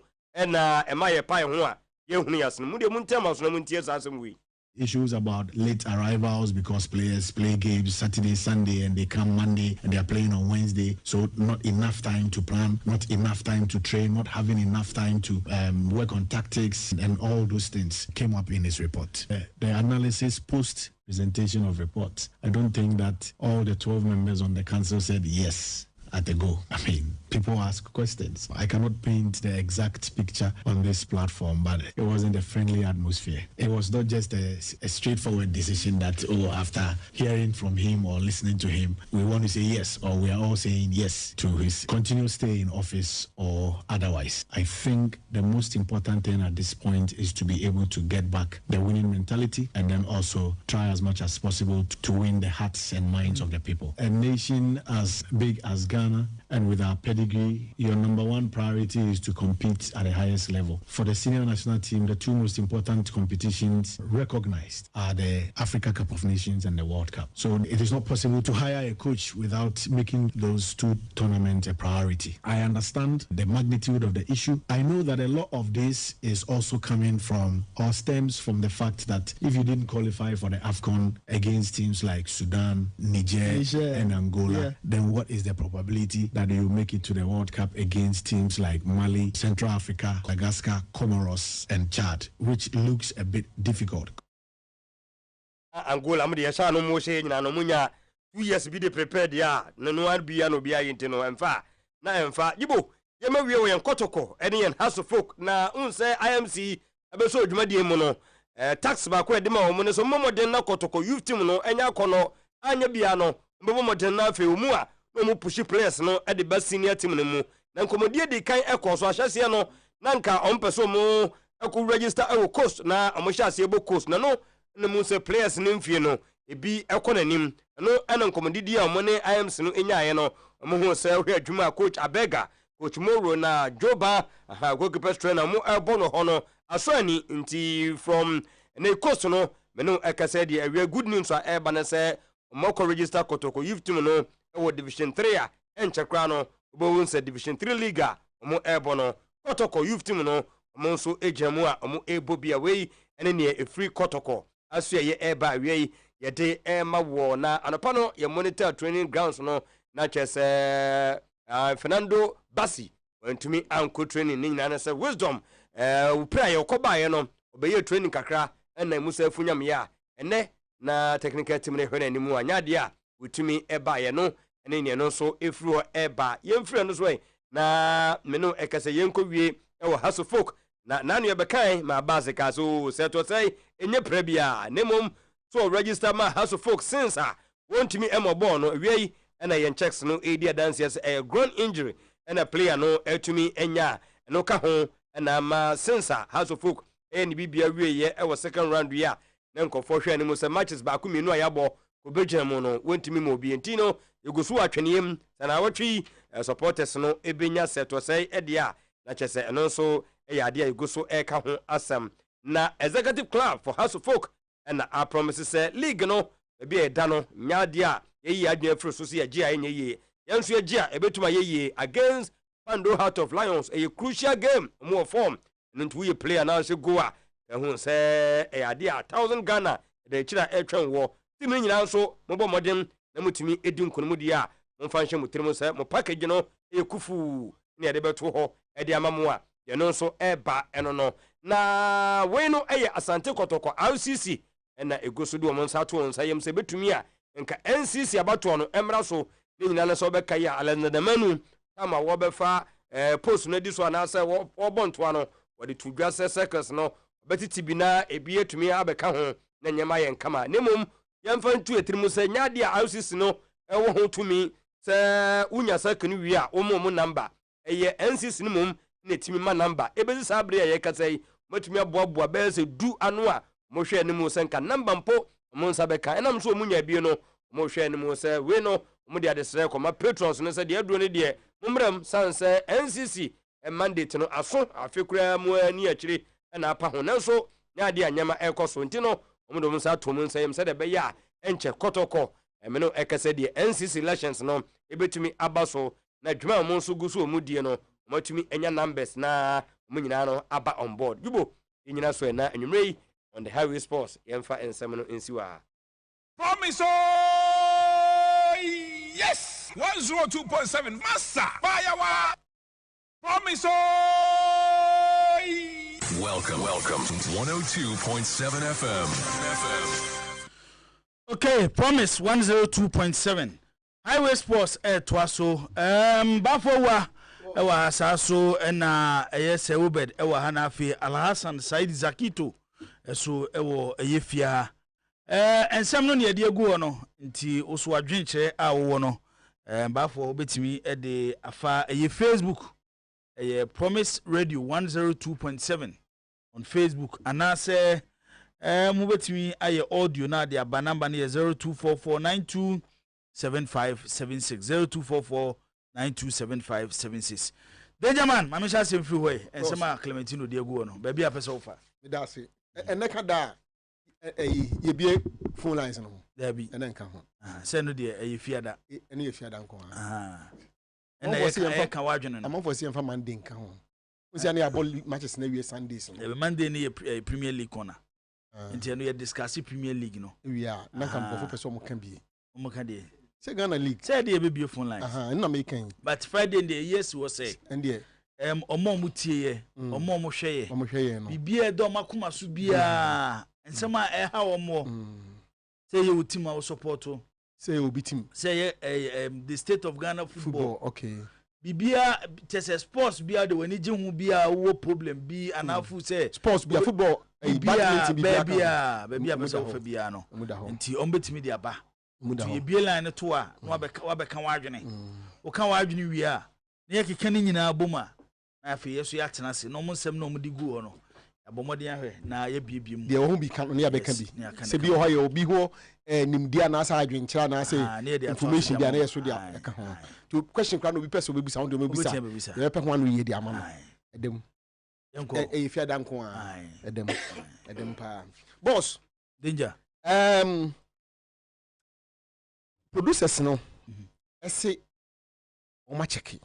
na ema ye pai ho a ye hunu yasno mu de mu ntem aso na mu ntie sa asem wi. Issues about late arrivals because players play games Saturday, Sunday, and they come Monday and they are playing on Wednesday. So not enough time to plan, not enough time to train, not having enough time to work on tactics, and all those things came up in his report. The analysis post presentation of reports, I don't think that all the 12 members on the council said yes at the go. I mean, people ask questions. I cannot paint the exact picture on this platform, but it wasn't a friendly atmosphere. It was not just a straightforward decision that, after hearing from him or listening to him, we want to say yes, or we are all saying yes to his continued stay in office or otherwise. I think the most important thing at this point is to be able to get back the winning mentality and then also try as much as possible to win the hearts and minds of the people. A nation as big as Ghana, and with our pedigree, your number one priority is to compete at the highest level. For the senior national team, the two most important competitions recognized are the Africa Cup of Nations and the World Cup. So it is not possible to hire a coach without making those two tournaments a priority. I understand the magnitude of the issue. I know that a lot of this is also coming from, or stems from, the fact that if you didn't qualify for the AFCON against teams like Sudan, Niger and Angola, then what is the probability that you make it to the World Cup against teams like Mali, Central Africa, Madagascar, Comoros, and Chad, which looks a bit difficult. Angola, I'm the no more saying, no munya 2 years be the prepared, ya, no one be no be inteno, and fa, na and fa, Yibo, Yamawi and Kotoko, any and House of Folk, na unse IMC, abeso Jumadi mono, tax back where the moment, so Momo den na Kotoko, youth team no, and Yakono, Anya Biano, Momo den na fe umua. No mu push players no at the best senior team no mu na nkomodie de kan ekọ so ahyase no na nka ompeso mu eku register e coast na omohyase ebo coast na no mu se players no mfie no ebi ekọ nanim no ana nkomodie a mo ne IMC no enyaye no mo hu se hwe adwuma coach Abega, coach Moro na Joba goalkeeper trainer mu ebo no hono asoni nti from na coast no me no ekase de awie good news a eba na se mo ko register Kotoko youth team no Division 3 and Chakrano, Bowun said Division 3 Liga, Omo Ebono, Kotoko youth team no, Omonso Ejamua, Omo Ebo be away, and then a free Kotoko. As ye eba away, ye day Emma war na, and upon your monitor training grounds no, not just Fernando Bassi, went to me uncle training in answer wisdom, pray your cobayano, obey your training kakra, and then Musa Funyamia, and ne na technical team anymore, Nadia. With me eba ye no ene no so efru eba yemfru no so na me no ekase yenko wie e wo House of Folk na nanu ye bekan ma basic so seto say enye prebia nemom so register ma House of Folk since want me emobo no wie na yen checks no edi dancers a groin injury and a player no etumi enya no ka ho na ma since House of Folk en bibia wie ye e wo second round ya na nkofo hwe animo se matches ba ku minu ayabo Obejamo no wentimi mo bi entino yegusu atwenem sana watwi supporters no ebenya seto say edia na chese eno so eyade yegusu eka ho asem na executive club for House of Folk and our promises say league no ebi eda no nyade a yeyi adwen afro so se agia enye ye yenso agia ebetuma yeye against Pando Heart of Lions a crucial game more form ntu ye player na se go a ehun say eyade a 1000 Ghana de chira etwen wo timi nyina so mobo modem na mutimi edi nkonomu di a momfa nhye mutirimo se mo package no ekufu ne ade beto ho ede amamu a ye no so eba eno no na we no eye Asante Kotoko RCC na egoso do mo nsa to nsa yem se betumi a nka NCC abato no emra so ne nyina na so beka ya alandamanu kama wo befa post no di so na se wo bonto ano wo de tudwa se circles no betiti bi na ebi etumi abeka ho na nyema ye nkama nemum yemfa ntu etirimu se nyade a RCC no ewo ho tumi se unya sakani wi a omo number eye NCC no mum na etimi ma number ebezi sabre ye kasai matumi aboaboa be se du anu a mo hwe ne mu se nka number mpo mo nsa beka enam so munya bie no mo hwe ne mu se we no mo de adesere koma patrons no se de aduro ne de mumram sanse NCC mandate no aso afekura mu ani akire na apa ho nanso nyade anyama ekoso ntino omudo musa to mun sayem se de be ya enche Kotoko emeno ekase de NCC elections no ebetumi abaso na dwuma mo nso gu so mu die no matumi enya numbers na mo nyina no aba on board yubo nyina so na anwumre yi on the highway sports yemfa ensem no ensiwa Promise yes 102.7 Massa Bayawa Promise Welcome to 102.7 FM. Okay, Promise 102.7 Highway Sports twaso bafowa ewa asaso na eyese Ubed ewa hanafi Alhassan Said Zakito so ewo eyefia ensem no ne ade agu no nti oso adwenkyere a wo no bafo obetimi de afa eye Facebook Promise Radio 102.7 on Facebook anase mubetimi aye audio na de aba number ne 0244927576 0244927576 Benjamin mamisha sem free way ensema Clementino de agu no ba bia pese ofa medase eneka da ye bie phone lines no there be enenka ho se no de eye fiada ene ye fiada nko ena ye ka wadwene no amafo se yemfa Monday nka ho usia na abol matches na wie Sundays no Monday ni Premier League corner nti no ye discuss Premier League no wi a na ka mbofo pese mo kan bie mo ka de se Ghana League se de be bie phone lines na me kan but Friday the yes was say and omo mu tie omo mu hweye no bibia do makoma so bia ensema ha omo say you team our support say you be team say the state of Ghana football okay bibia tese sports bia de wani je hu bia wo problem bi anafu say sports bia football badminton bia pesa ofa bia no nti ombetimi dia ba nti bia line to a no wabeka wadwene wo kan wadwene wi a na yekeka ni nyina boma na afi yeso ya tena se no mo nsem no mo digu no abomode ahwe na ye biebiem de wo hu bi kan no ya beka bi se bi o ha ye obi ho nimdia na asa adwenkyira na ase information bia na yeso dia eka ho to question kra no bi person obi bisa wo de obisa ye pe ho anu ye di ama no edem enko fi ada nko a edem pa boss danger producers no ese o ma check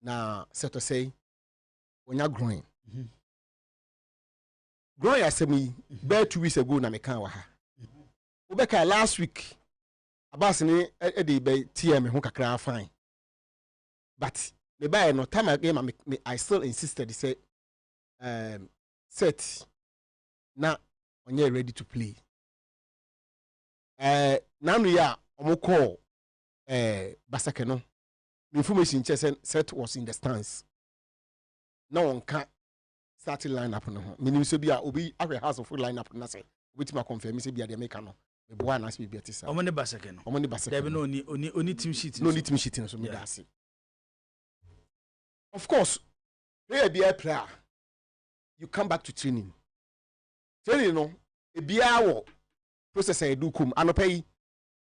na set to say onya growing growing asemi be 2 weeks ago na me kan wa ha obeka last week abas ni e be tm ho kakra fine but the buy no time again I still insisted say set na onye ready to play nanu ya omo call Basake no information set was in the stands now on can starting lineup no meaning so bia obi ahwe house of lineup na say obi tima confirm say bia de make no me boa na say bia tisa omo ne Basake no there be no oni team sheet no team sheet no so me da say of course player be a player you come back to training no e bia wo process e do kum anopai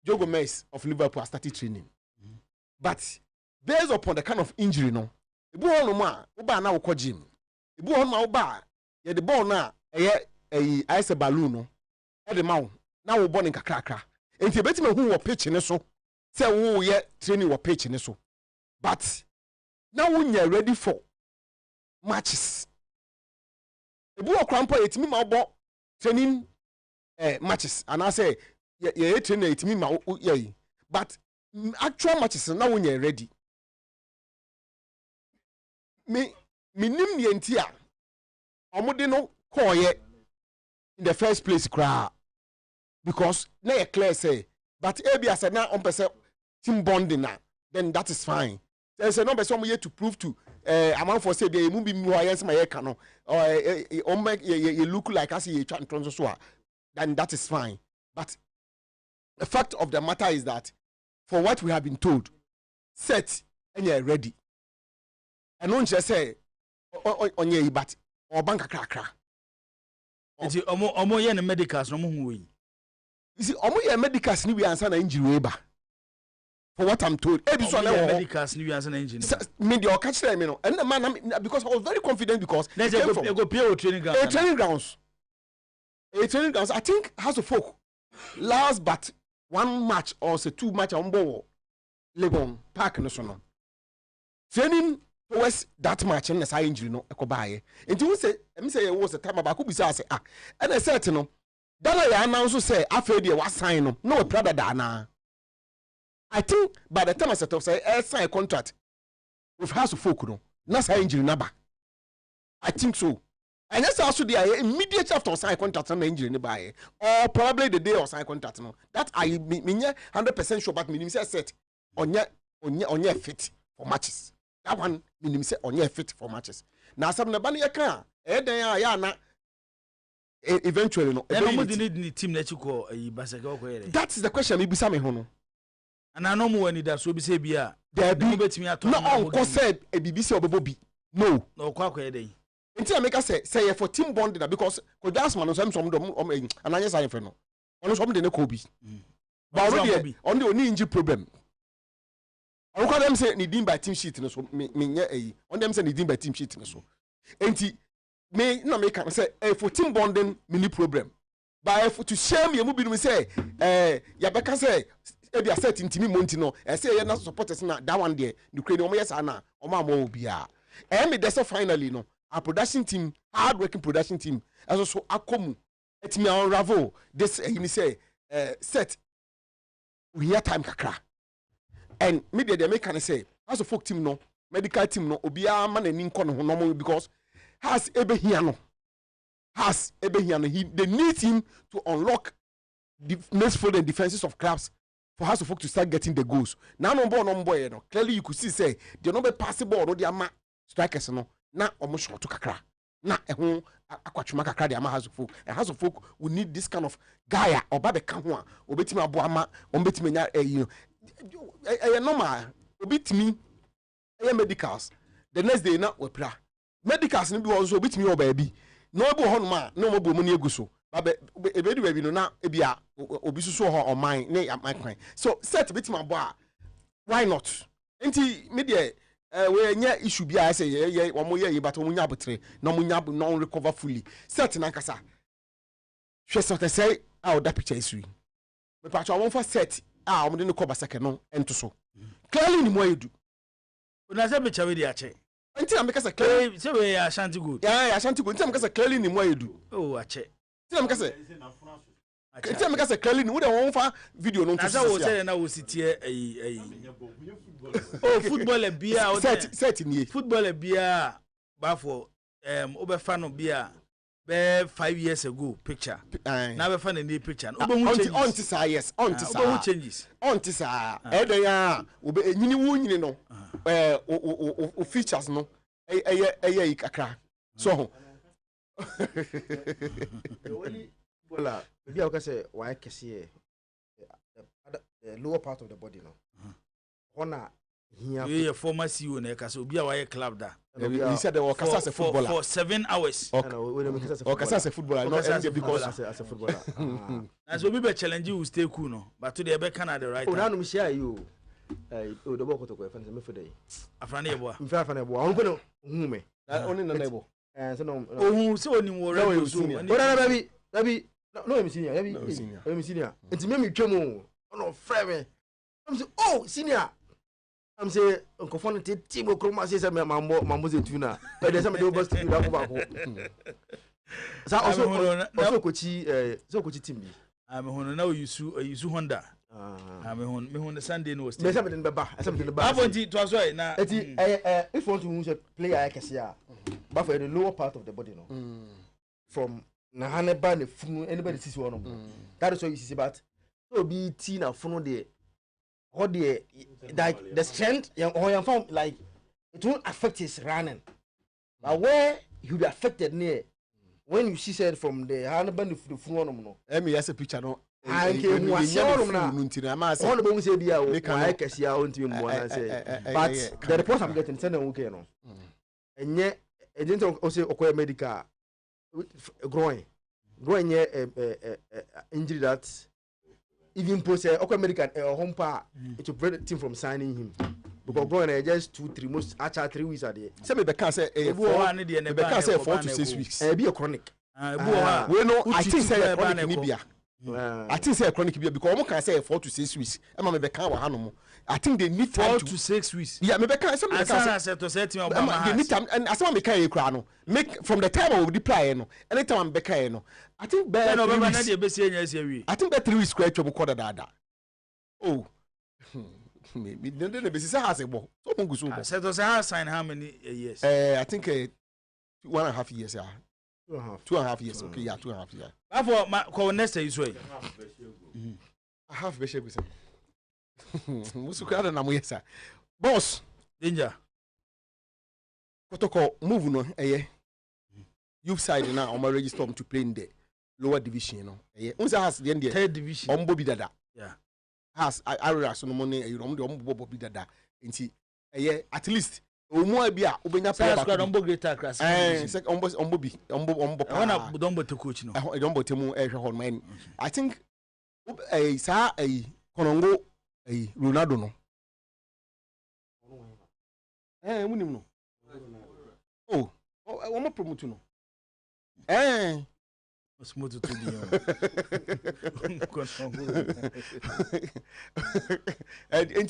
Joe Gomez of Liverpool started training but based upon the kind of injury no ebu ono ma wo ba na wo ko gym ebu ono ma wo ba ye the ball na ice balloon no e de ma wo na wo ball nkakrakra enti ebeti me hu wo pitch ne so say wo ye training wo pitch ne so but now when you're ready for matches ebu okrampo etimi ma wo training matches and I say yeah training etimi ma yeah but actual matches now when you're ready me nim ye ntia omode no call ye in the first place cry because na you clear say but ebi as na on person team bonding na then that is fine there's a number some yet to prove to amount for say be mu bi mu ayen my can no or make you look like as you try to so then that is fine but the fact of the matter is that for what we have been told set and you're ready and don't just say on ye but or bank krakra enti omo ye na medicals no mo hu yi you see omo ye medicals ni we answer na injury ba for what I'm told ebi so na medicals ni we answer na injury me dey catch them no and the man because I was very confident because let's go play training ground training grounds I think House of Folk last but one match or say two match on ball Legon Park no so no training towards that match and the injury no ekobaye nti we say it was a time about could be say and I said no that I announce say after the was sign no brother dana I think by the time I set up say sign a contract with House of Folk no na say injury naba I think so and yes also the immediate after sign contract and injury nearby or probably the day or sign contract no that I me 100% sure but me say set on your fit for matches. That one meaning say on your fit for matches. Now some nobody can na eventually no. Need team that you call a basketball. That's the question. Me bisa me hono. And I know more when that so be say bia. There be no uncle said a BBC or Bobby. No. No kwa day. Until I make us say for team bonding because that's man some and I just say no. On some de no Kobe. But already on the injury problem. I call them say needing by team sheet so me on them say needing by team sheet so enti me na make am say for team bonding mini problem but to shame you be say ya beka say e be set intimi monti no say ya na supporters na that one there the crane o yes na o ma mo bia me dey say finally no our production team hard working production team as so akomu etimi unravel this he say set we hear time kakra. And media they make can say as a folk team no medical team no obia man ani nko no normal because has ebehiano they need him to unlock the next for the defenses of clubs for House of Folk to start getting the goals. Now no boy no clearly you could see say they no be possible no they ama strikers no na omo shot to kakra na ehun akwatwuma kakra de ama House of Folk and House of Folk we need this kind of guy oba be ka ho a obetimi abo ama obetimi nya you know normal obit me medicals the next day na wepra medicals ni bi won so obit me o baby no ebo ho no ma no mo bo mu ni eguso ba ebe di baby no na ebia obi susu ho on mine ne my kwan so set bit ma bo a why not enti me de we nya issue bi a say ye wo mo ye but wo nya abotre na mo nya no recover fully set na nkasa hwe so te say how that picture is we me pa cho won for set I'm going to call second no and to so clearly ni mo yedu una se be chawe di ache until I make us clearly say we Ashanti good yeah Ashanti good until I make us clearly ni mo yedu oh ache until I make us until I make us clearly ni we dey won fa video no to say wo say na wo sitie oh football e bia set ni football e bia ba for obefa no bia 5 years ago picture na be fan any picture on to say yes on to say changes on to say then ya obe enyini wo nyini no o features no eye kakra so bola bia o ka say why kese the lower part of the body no hona here former CEO na ka so bia why club da he said they were as a footballer for 7 hours okay as a footballer not because as a footballer as we be challenge you stay cool no but to the be can at the right time o nanu share you o do boko to ko fan se me fode afrana yebo afrana yebo on ko no hu me oni na yebo so no hu se oni wo radio so baby no em senior em senior enti me twam no frɛ me am say oh senior I'm say Uncle Fon team Okroma says mambo zetuna. But there's somebody over to that back. So also coach team. I'm on now you Honda. I'm on the Sunday no. There's something in the bar. Something in the bar. It was right now. If you want to play I can see but for the lower part of the body no. From Nahane ban anybody sees one. That is what you see but so be tina phone there. How the like the strength or your form like it won't affect his running, but where he will be affected near when you see said from the handband of the phone no. Me as a picture no. I can was all the bones say be I can see out to him say but the report I'm getting send okay no. And yet I didn't also acquire medical growing injury that even post American home pa it will prevent the team from signing him because going just 2-3 most actually 3 weeks are there. Say me can say 4 to 6 weeks. Be a chronic. We know I think say chronic nibia. I think say chronic nibia because we can say 4 to 6 weeks. E ma me be kan wa hanom. I think they need 4 to 6 weeks. Yeah, maybe can some I said to say to they need time, and as I make a make from the time I will deploy no. Anytime I'm back no. I think better. I think better 3 weeks square to quarter that. Oh. Maybe the business has a ball. So said to say sign how many years? I think 1.5 years. 2.5 years. Okay, yeah, 2.5 years. Therefore, my call next is way. I have bishop with him. Musukada na muyesa. Boss, danger. Kotoko move no youth side now on my register to play in the lower division, you know. Unsa has the end third division. Ombo bidada. Yeah. Has area so no money you know the ombo bidada. Nti at least omo bia obenya player back. Ombo greater class. Ombo bi ombo pa. Wana dombo to coach no. Dombo temu hwe man. I think sa Konongo Ronaldo no. Munim no. Oh, one more promote no. Smooth to be and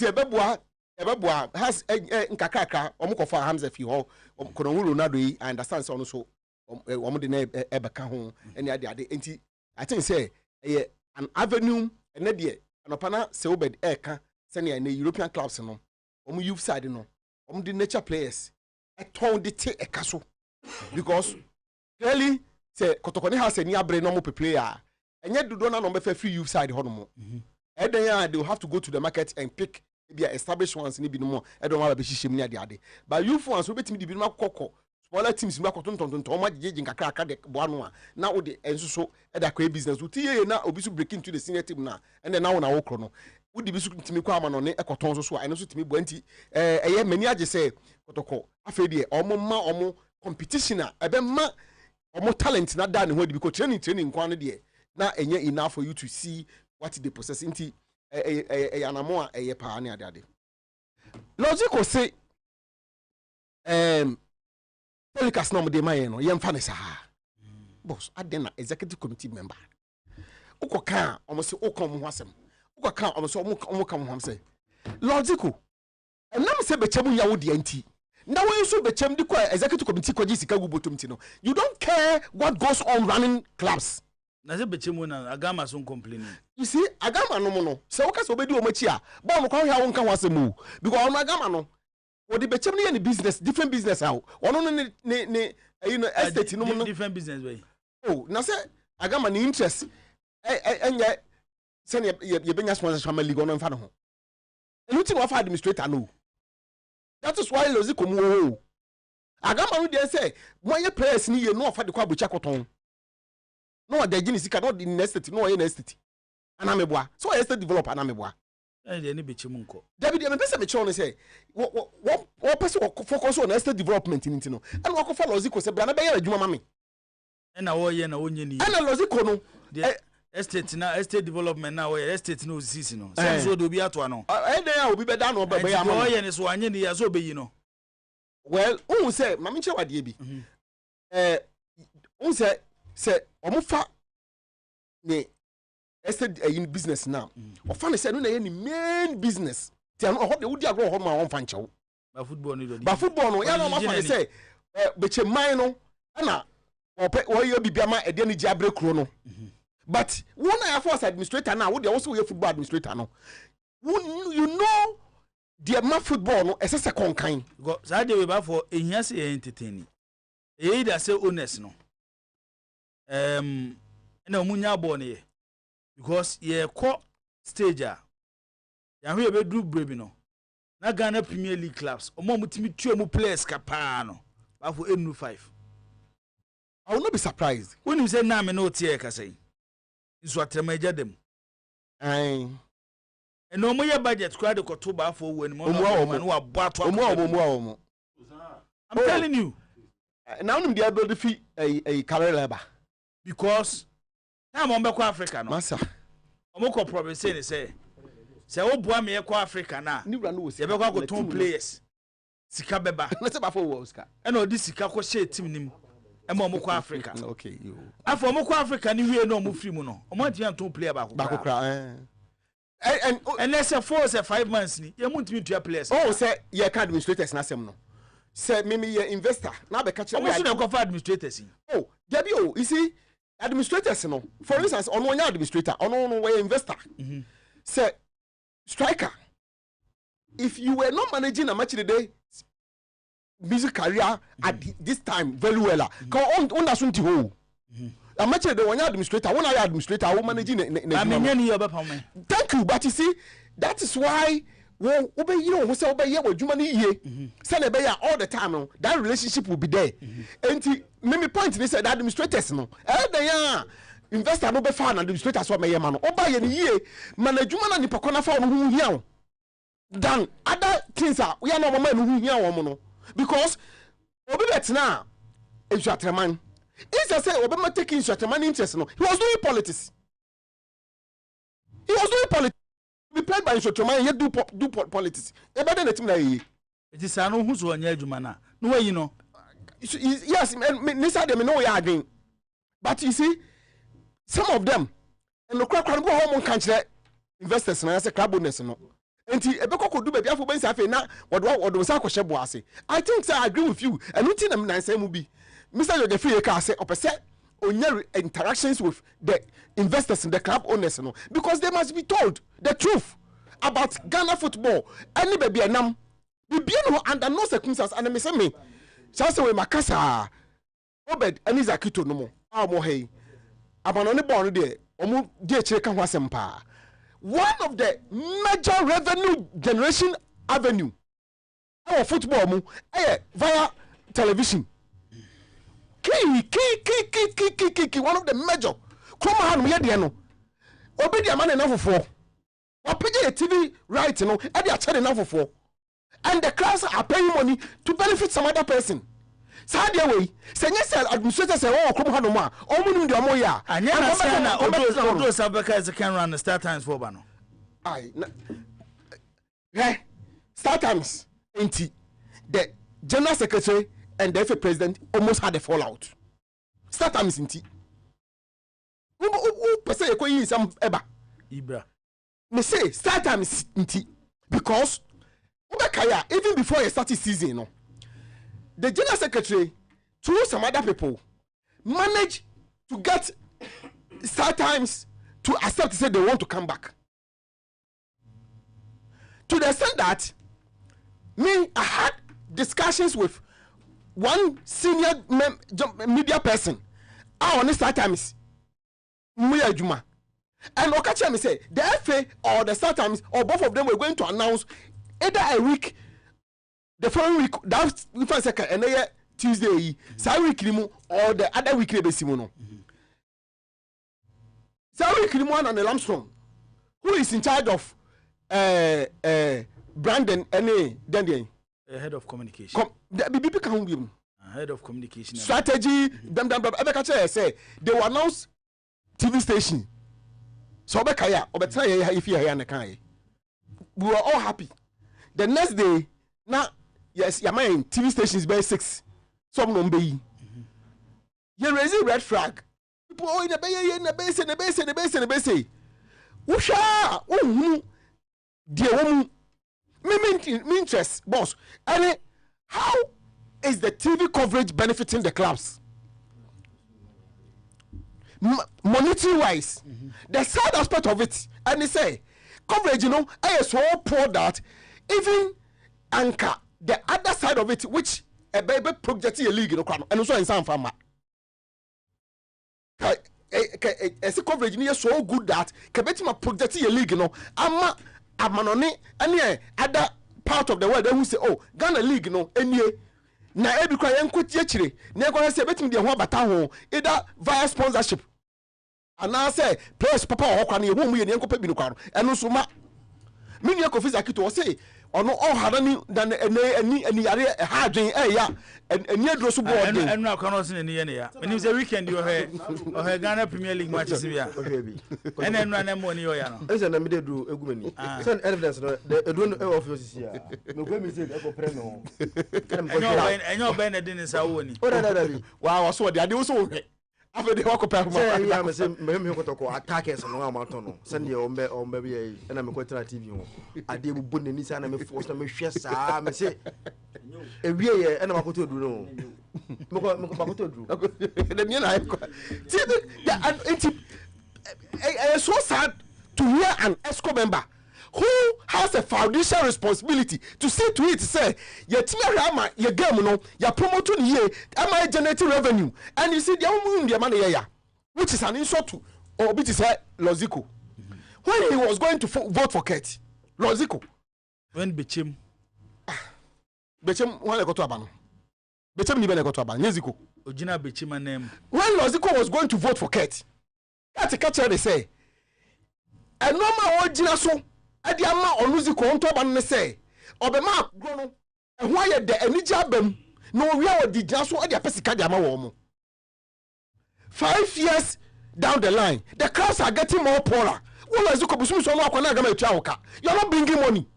ebeboa has nkakaka omokofa Hamza fi ho Konongo Ronaldo I understand so no so omo de na ebeka ho ene ade enti I think say an avenue and na anopana se obed eka senior in the European clubs no youth side no the nature players told the te ekaso because clearly say Kotokoni has a near brain normal player and yet do not number free youth side honomo and then they will have to go to the market and pick maybe established ones in more I don't want to be shimmy the other but youth ones will be to be koko smaller teams in Makoton to much judging a crack at one now the and so at a business with now obisu break into the senior team now and then now on our chrono would be to me come on a cotton so I know to me bwenty many I just say Kotoko afedi omo competition a ma omo talent not done when because training quantity now enough for you to see what they possess into anamo a pioneer daddy logical say Pelicas no de maye no yemfa ne saha boss adena executive committee member ukoka omo se ukom ho asem ukoka omo se omo kam ho asem logical enam se bechem ya wo de anti na wo so bechem di ko executive committee ko sika gubotom ti no you don't care what goes on running clubs na se bechem na agama so complaining you see agama no mo no se wo ka se obedi o machi a ba mo kwa hwa wo nka ho asem o because on agama no what the bechem ni business different business how one ne estate no different business way oh na say agama ni interest enye say ye benya sponsor family go no mfa no ho enuti no fa administrator no that is why lozi komu agama no dey say moye players ni ye no fa de kwa bocha koton no dey gini sika no the estate no ye na estate anameboa so estate developer anameboa any bechem nko David me pese me chon say what person focus on estate development in no and what follow Loziko say bra na be ya adwuma mame na wo ye na wonye ni and Loziko no estate na estate development na wo ye estate no sisi no say so do bi ato ano and then obi be da no be ya wo ye ni so anye ni ya so be yi no well who say mame che wade bi who say omufa ni estate in business now or fan say no na any main business ti an ho de wudi agro ho ma won fan chew ba football no ba football no ya no ma fan say beche man no na o ye bibia ma e de ni giabre kro no but one I force administrator now wo de also we football administrator no you know the ma football no esese konkan go za de we ba for ehia se entertaining e da say owners no na omunya ball ne because ye ko stage a ya ho ye be do brebi no na Ghana Premier League clubs omo mutimi tuo players kapa no ba for enu 5 I will not be surprised when you say na me no tie ka say nso atrema dem and no ye budget kwa de koto ba for wani mo no wa boato omo I'm telling you now nim dey build fi a career labor because na mo be kwa Africa no massa omo ko problem say ni say wo boa me kwa Africa na ni wura no wo ye be kwa ko ton players sika beba na se ba for wo sika e na odi sika ko share team nim e mo kwa Africa okay you afọ mo kwa Africa ni wie no mo free mu no omo ati an ton player ba ko kra And let's say 4 or 5 months ni you want me to a place. Oh say you can administrators na sem no. Say me investor na be catch. Omo so na go for administrators. Oh, there be you see administrators no. For instance, on one administrator, on one investor. Say striker. If you were not managing a match today music career at this time very well, on that soon to hold. A match the one administrator, one administrator, who managing. Thank you, but you see, that is why obey you who say obey you Germany send all the time. That relationship will be there. And maybe point they said administrators no. They are investor no be fan administrators what my man. Obey any year management and pokona for who here. Than other things are we are not men who here woman because obi betina Nshatraman. It's a say Obama taking Nshatraman interest no. He was doing politics. Be played by Nshatraman yet do politics. E better than team na ye. It is anu who so anya adwuma no way you know. Yes, Nisa them know we are doing. But you see some of them and the crowd go home country investors na say crab bonus no. Enti ebeko ko do bia fo ben say na wodo say akwohye boase. I think say I agree with you. And nothing them nan say mu bi. Mr. Yogefi ka say opese onya interactions with the investors and the club owners no because they must be told the truth about Ghana football. Any baby anam be no under no circumstances and me say me say we makasa Obed ani zakito no mo mo hey abano ne ball no de omo de chire ka ho asempa. One of the major revenue generation avenue our football mu via television. Key one of the major come on we dey no obi dey man enough for pay a TV right no e dey charge enough for and the class are paying money to benefit some other person. Sad way say yes administrator say oh come on ma omu ndi omo ya anya na say na odo sabeka is can run the start times for ba no ai start times enti the general secretary and the FA president almost had a fallout. Start times enti who person e ko yin some eba ibra me say start times enti because ubekaya even before you started season no the general secretary through some other people managed to get start times to accept to say they want to come back to the extent that I had discussions with one senior media person on the start times Juma and Okacha me say the FA or the start times or both of them were going to announce either a week the following week that we find second and Tuesday week or the other week be simono week and the Lamstrom who is in charge of Brandon and then head of communication head of communication strategy them say they will announce TV station so if you are we were all happy the next day now yes your mind TV stations by 6 some no be you raise a red flag people in the base usha dear woman me interest boss and how is the TV coverage benefiting the clubs monetary wise the side aspect of it and they say coverage is so poor that even anchor the other side of it which a baby project a league and also in some farmer as a coverage is so good that Kabetima project a league ama amanone any other part of the world who say oh Ghana league any na ebi kwa yankoti akire na ekwa say betim de ho abata ho either via sponsorship and now say players papa ho kwa na ye mu ye ne enkopa bi no kwa no eno so ma mini ekofisa kito say ono all harani dan ani yare ha adwen ya ani adro so board den enu akwa no se ne ye ne ya menim say weekend you he Ghana Premier League matches bia enu na mo ne yo ya no ese na me de do egumani sen evidence no the do no office ya me go me say e go pre no enyo ben na din sa wo ni o da bi wa so de ade wo so After the walk up, say yeah, me say me ko to ko attackers no amato no. Send the ombe be e na me ko tena TV ho. Ade bu bun ni sa na me force na me hwe saa me say e wie ye e na makoto duru no. Me ko makoto duru. The me na it's so sad to hear an ESCO member who has a foundation responsibility to see to it say your team your game no your promoting here am I generating revenue and you see the only the money here which is an insult to or bit is Lozico when he was going to vote for Kate Lozico when Bechem when go to abano Bechem ni bene go to abano Nyeziko Ojina Bechem name when Lozico was going to vote for Kate that's a catcher they say and normal Ojina so adi ama onuzi ko onto ba no se obema gro no ehwo aye de anija abam no wi a odi gina so adi apesika di ama wo mo 5 years down the line the crowds are getting more poorer wo la ziko busumi so no akwana agama etua woka you not bringing money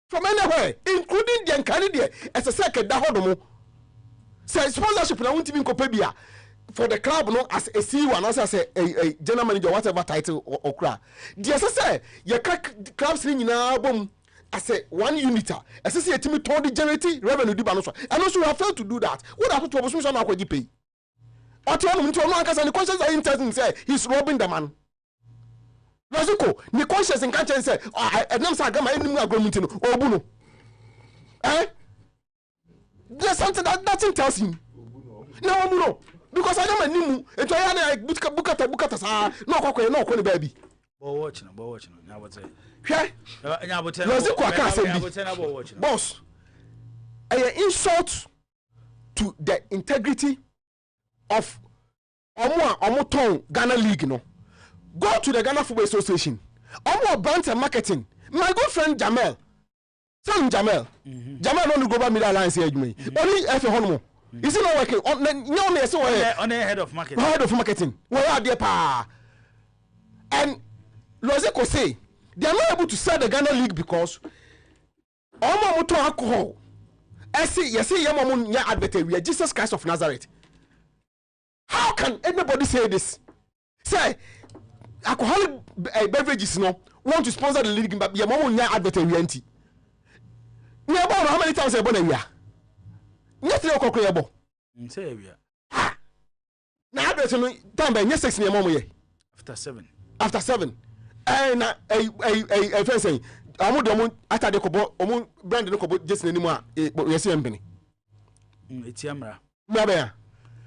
from anywhere including the nkani de esese ke da hodo mo say sponsorship na wonti bi nkopa bia for the club no as a CEO and as a general manager whatever title or cra the say your clubs ni nyina bom as a one unit as say a team told the generate revenue di ba so and also you have failed to do that what happened to obosun so na akwaji pay otu anu nti onu ankasa ni conscience are interesting say he's robbing the man Loziko ni conscience in can't say enam sa agama enim agrom nti no obu no there's something that thing tells him no obu no because I am a nimu and I am bukata sa no kwakwe no kwani baby bo watch no nya bote hwe nya bote Loziko aka say boss a insult to the integrity of omo Ghana League no go to the Ghana Football Association omo brand and marketing my good friend Jamel Jamel no global media alliance here only F hono. Is it not working? On head of marketing. Head of marketing. Where are they pa? And Loziko say they are not able to sell the Ghana League because moto alcohol. Yes, advertise we are Jesus Christ of Nazareth. How can anybody say this? Say alcoholic beverages no want to sponsor the league, but your mom advertise we anti. How many times we are? Yes, you are credible. Say we now address no time by 6 near mom after 7 and a friend saying amu after the kobo omu brand no kobo just anymore yes mbini etiamra mabea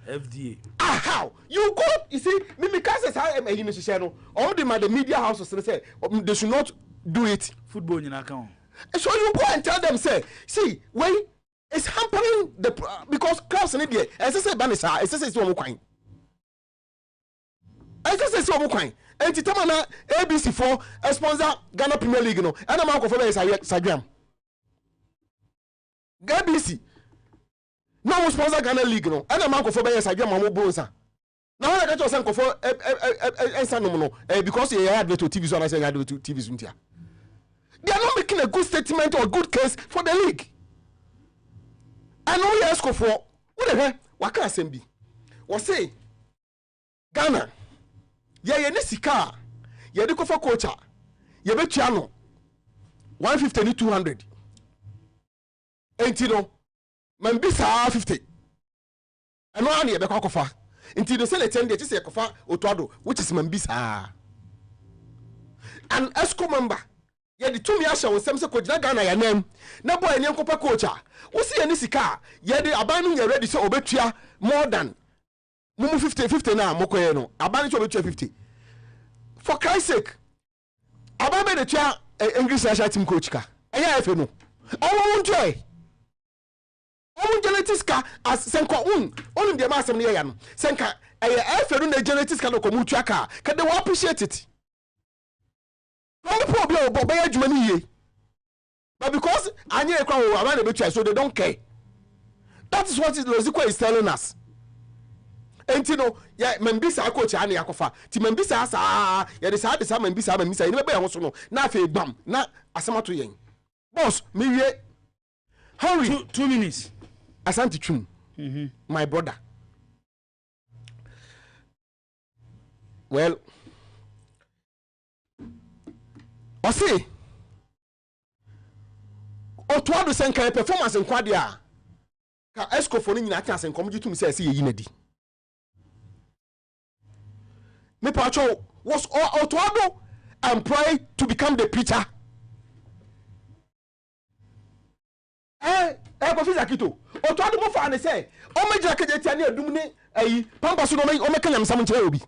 FDA how you go you see me cause how am you no no all the media houses say they should not do it football nyina kan so you go and tell them say see when it's hampering the because clubs in there as I say banisa as I say so kwan as I say so kwan enti tamana ABC for sponsor Ghana Premier League no and am go for Instagram ABC now sponsor Ghana League no and am go for Instagram am bonsa now I get you go for Instagram no because you had to TV so I say you had to TV suntia they are not making a good statement or a good case for the league. I know you ask for what can I say? What say Ghana? Yeah, Nisika, yeah, the for coach, you bet channel 150 200. Ain't you know, Mambisa 50. I know only a becofa until the sell attend it is a cofa otoado, which is Mambisa. And ESCO member. Yeah, the 2 years was some coach Ghana ya name. Na boy any kopa coach. We see any sika. Yeah, the abanu you ready so obetua more than mumu 50 na mokoye no. Abanu so obetua 50. For Christ's sake. Ababe the tua English national team coach ka. Eya efe no. Owo unjoy. Owo genetics ka as senko onu de ma asem ne ya no. Senka efe no na genetics ka no komu tua ka. Ka they will appreciate it. Only problem about buy money, but because I need a crowd around the beach, so they don't care. That is what Loziko is telling us. And you know, yeah, Membisa coach Ani Akofa. Ti Membisa sa, yeah, the side is Membisa, Membisa. You never also know. Na fe bam, na asama to yen. Boss, me hurry. 2 minutes. Asante Chum, my brother. Well, I see. Otuado senka performance in kwadia. Ka esco for ni ati asen kom jitum say ye yinadi. Me pacho was Otuado employed to become the preacher. Professor Kito. Otuado mo fa ne say, o me jira keje tia ne adum ne ayi pampa so no me o me kanyam sam nkyere obi.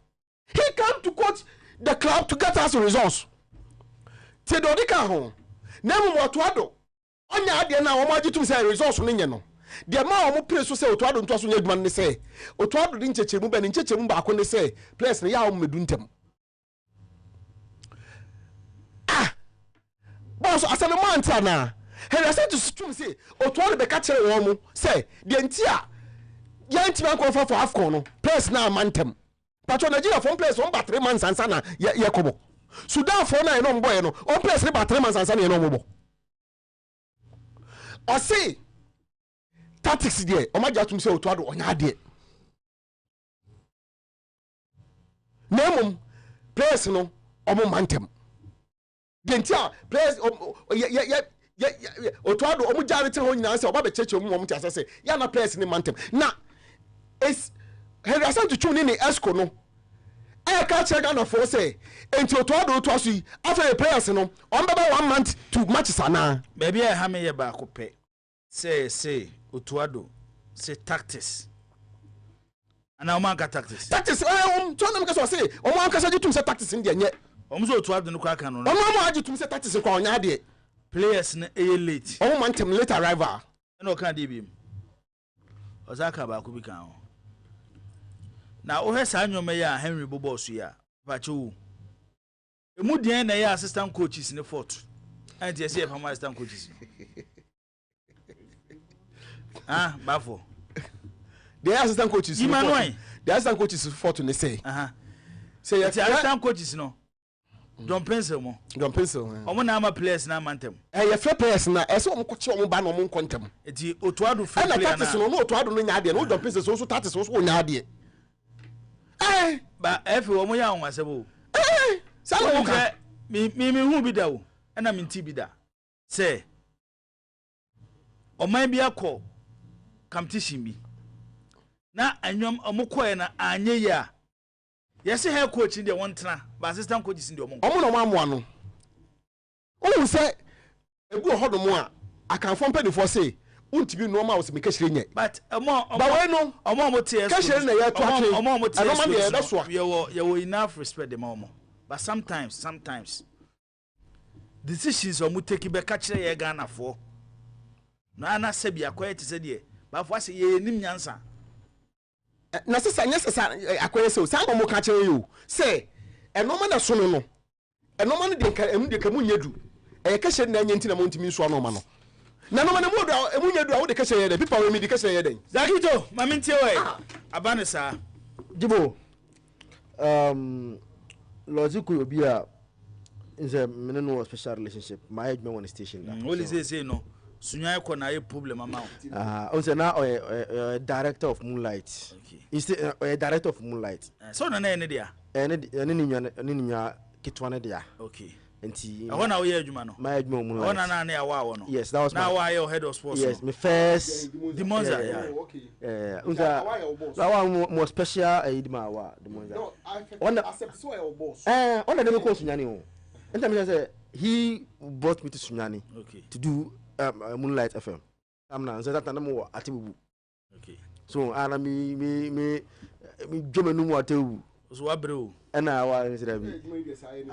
He came to coach the club to get us results. Te do di ka ho. Na mu Otuado onya ade na wo magitum say results no nye no. De ma wo pray so say Otuado nto so nya adwuma ne say Otuado di nchechemu ba ne nchechemu ba ko ne say players ne ya wo medu ntem. Boss asana mo anta na. He say to tum say Otuado be ka kire wo mu say de ntia ya ntima ko for AFCON no players na amantem. Pacho Nigeria from players on ba 3 months ansa na ye kobo. Sudan for na no mboy no on players ba 3 months ansa na no mbobo. I say tactics there. O ma jatum say Otuado onya de. Nemum players no omo mantem. Gentia players Otuado omo jare te ho nyina say oba be cheche omo te say ya na players ni mantem. Na is Henderson to tune in the Esco no. I can't check on for say enti Otuado to asu after the players no on baba 1 month to matches ana. Baby I ha me ye ba ko pe. Say Otuado say tactics. Ana o man ka tactics. Tactics to na me ka say o man ka say jitum say tactics in there. Omo so Otuado no kwa kan no. Omo ma ajitum say tactics kwa onya de. Players na late. Omo man tem late arrival. No kan dey bim. Ozaka ba ko bi kan ho. Na o he sa nyoma ya Henry Bobo so ya. Pacho. Emu den na ya assistant coaches ne fort. Anti say pama assistant coaches. Bafo. The assistant coaches. The assistant coaches fort to say. Say the assistant coaches no. Don't pencil mo. Don't pencil. Omo na ama players na mantem. Ye fair players na e so omo ko che omo ba na omo kontem. Eti Otuado free player na. Na tactics no Otuado no nya ade no don't pencil so tactics so nya ade. Ba efe omo ya onwa sebo. Sa lo ka. Me hu bi da o. Na me nti bi da. Say oman bi akọ competition bi. Na anwom omo koe na anye ya. Yes, head coach in the one tana, but assistant coach is in the omo. Omo no mamwa no. O say ebu ho do mo a akan fo mpani fo say untibi no ma wo se me kashire nye. But ba we no omo TS kashire na ye to atwe. Omo TS. No ma de be so. You enough respect them omo. But sometimes decisions omo take be kashire ye Ghana for. Na na se bia quiet say de. Ba fo say ye nim nyansa. Na sesa akwere se o san mo ka kire you say enoma na so no enoma no de ka emu de ka mu nyedu e ka hye na nya ntina mo ntimi so no ma no na no ma na mu do emu nyedu a wo de ka hye ye de pipa we mi de ka hye ye de Zakito mami ntie we abane sa Jibo logical obi a is a no special relationship my age me one station that only say no sunya ko na problem amount also now director of Moonlight. Okay. He's a director of Moonlight. So na na dia ni nya kitwane dia. Okay. Enti I wanna we adwuma no. My adwuma Moonlight. Na na awa no. Yes, that was now why your head of sports. Yes, my first the Monza. Yeah. Okay. That one more special edima wa the Monza. No, I accept so your boss. On the ko Sunyani o. Enta say he brought me to Sunyani. Okay. To do Moonlight FM. I'm now so that na mo atibu. Okay. So ana me dwoma no mo atebu. So abreu. Ena wa nsira bi.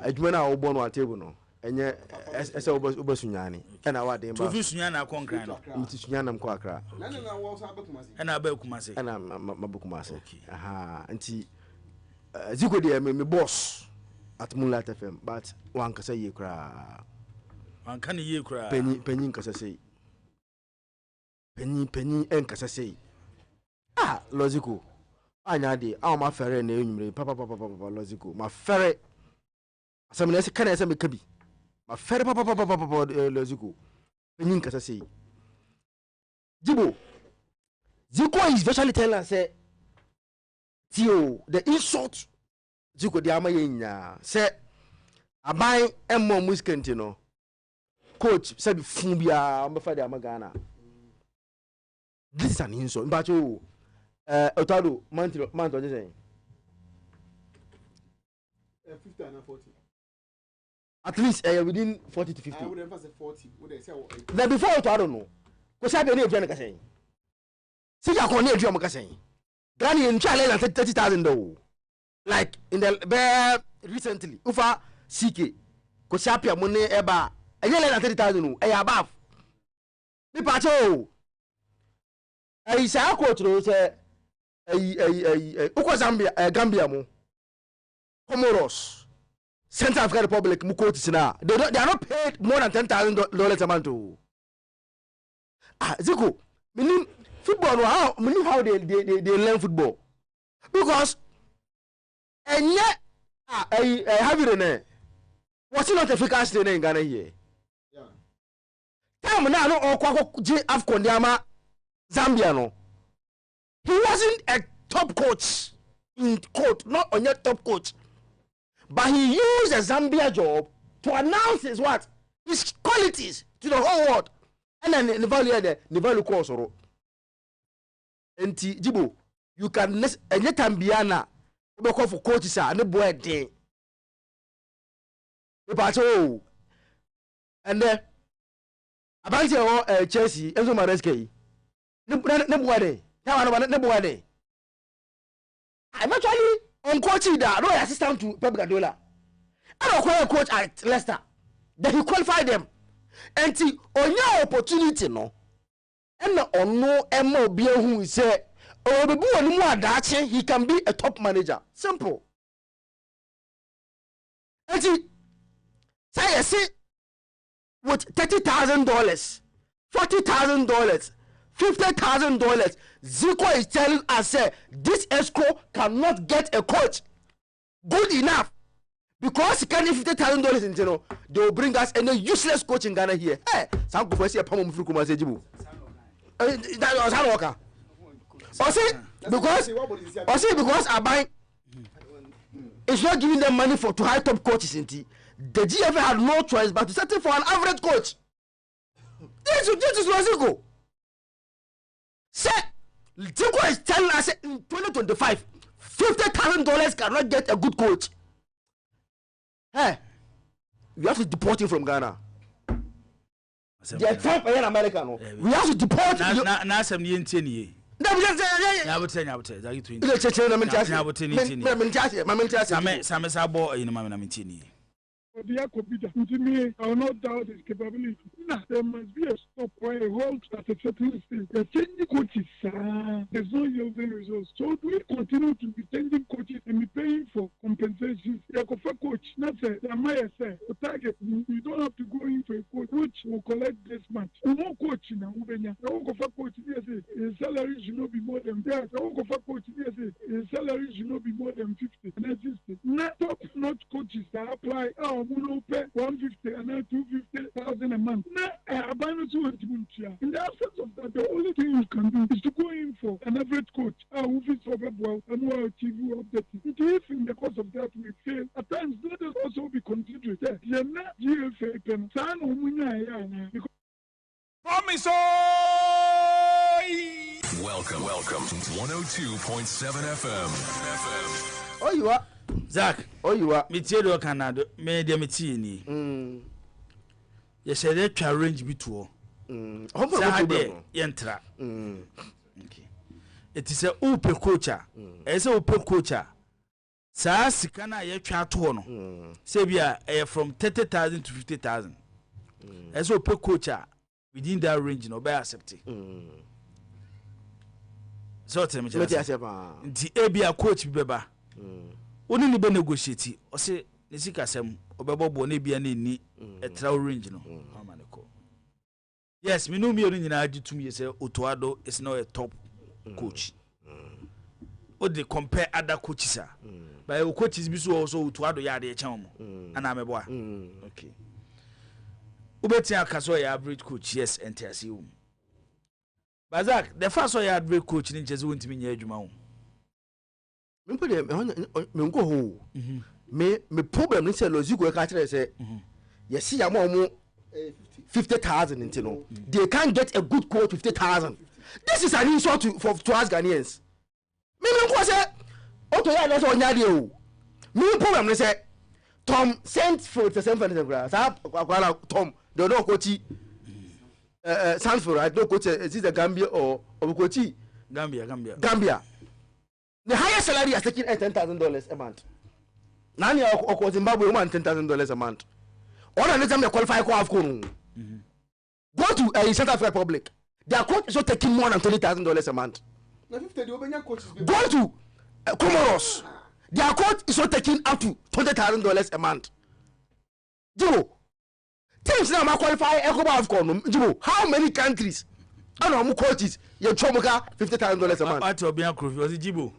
Adwuma na wo bo no atebu no. Enye ese obosunyani. Ena wa den ba. To fi sunyani akon no. Mti sunyana mko akra. Na wo so abekumase. Ena abekumase. Ena mabekumase. Okay. Aha, nti ziko de me boss at Moonlight FM but wan kasa ye kra. Wan kan ye kra. Penny kasa sei. Penny en kasa sei. Logical. Anya de ma fere na enwumre papa logical. Ma fere asem na se kana se me kabi. Ma fere papa logical. Penny kasa sei. Jibo. Ziko is virtually telling us say Tio the insult Ziko di ama yenya se aban emmo muskenti no coach said fumbia mbefa di ama Ghana. This is an insult. Mbacho Otado month what you saying? 50 and 40. At least within 40 to 50. I would emphasize 40. Would they say then before Otado no. Ko sabe ni Adrian ka saying. See ya ko ni Adrian ka saying. Ghana in try less than 30,000 though. Like in the recently ufa CK ko sapia money eba less than 30,000 no e above. Ni pacho ai sa coach no say uko Zambia Gambia mo Comoros Central African Republic mu coach na they are not paid more than $10,000 a month. Ziko meaning football no how meaning how they learn football because and yet have it in what's not efficacy in Ghana here. Yeah. Time now no okwa J Afcon diama Zambia no. He wasn't a top coach in court, not on your top coach. But he used the Zambia job to announce his qualities to the whole world. And then the value course or enti Jibo, you can any time biana we call for coaches and the boy day. And then about Chelsea, Enzo Maresca. I'm actually on coaching that no assistant to Pep Guardiola. I don't call a coach at Leicester. Then he qualified them. And on your opportunity, no. And on no MOB who say, oh, the he can be a top manager. Simple. And say, I see with $30,000, $40,000. $50,000. Zico is telling us this ESCO cannot get a coach good enough because he can't get $50,000 in general. They will bring us a useless coach in Ghana here. Hey, some people say a palm of Kuma Sejibu. That was how worker. Because Abai is not giving them money to hire top coaches. The GFA had no choice but to settle for an average coach. This is Zico. Say, Zico is telling us in 2025, $50,000 cannot get a good coach. Hey, we have to deport him from Ghana. The top in America, no. We have to deport him. Now, some year in I will not doubt his capability. Nah, there must be a stop or a hold at a certain stage. The changing coaches, there's no yielding results. So do we continue to be changing coaches and be paying for compensations? The coach, not say, the Maya say, the target, you don't have to go in for a coach which will collect this much. We won't coach now, the coach, his salary should not be more than that. The coach, his salary should not be more than 50. And that's just not top not coaches that apply. Who pay 150 and then 250,000 a month. In the absence of that, the only thing you can do is to go in for an average coach who fits over well and who will achieve your objective. If in the course of that we fail, at times let us also be considerate. You're not GFA pen. Promise. Welcome to 102.7 FM. Oh, you are. Zach, oh, you are. Me tell you Canada, me de me tini. You said they can arrange between. Saturday, yentra. Okay. It is a upe coacher. It's a upe coacher. Sa sikana ye twa to no. Say bia from 30,000 to 50,000. It's a upe coacher within that range no be accept. So tell me just. The ABA coach beba. Oni ni be negotiate o se ne sika sem obebobo na bia na ni etra range no amaneko. Yes, me no me oni nyina agitum ye say Otoado is now a top coach. O dey compare other coaches but o coaches bi so also Otoado ya dey chen mo ana meboa. Okay. Ubeti akaso ya average coach, yes, entiasi um. Bazak, the first one ya average coach ni ncheze wontimi nya adwuma wo. me put me go ho me problem ni say Lozico ka kire say yes see am omo 50,000 into no they can't get a good coach 50,000. This is an insult to us Ghanaians. Me go say oto ya na so onya de o me problem ni say Tom sent for the same grass Tom they don't coach Sanford I don't coach is it the Gambia or coach Gambia. The highest salary is taking $10,000 a month. Now you are Zimbabwe man $10,000 a month. All the time they qualify for AFCON. Go to South Africa Republic. Their coach is not taking more than $20,000 a month. Go to Comoros. Their coach is not taking up to $20,000 a month. Jibo, teams now qualify AFCON. Jibo, how many countries? I know coaches. You chomoka $50,000 a month. At Obian Kofi, Jibo.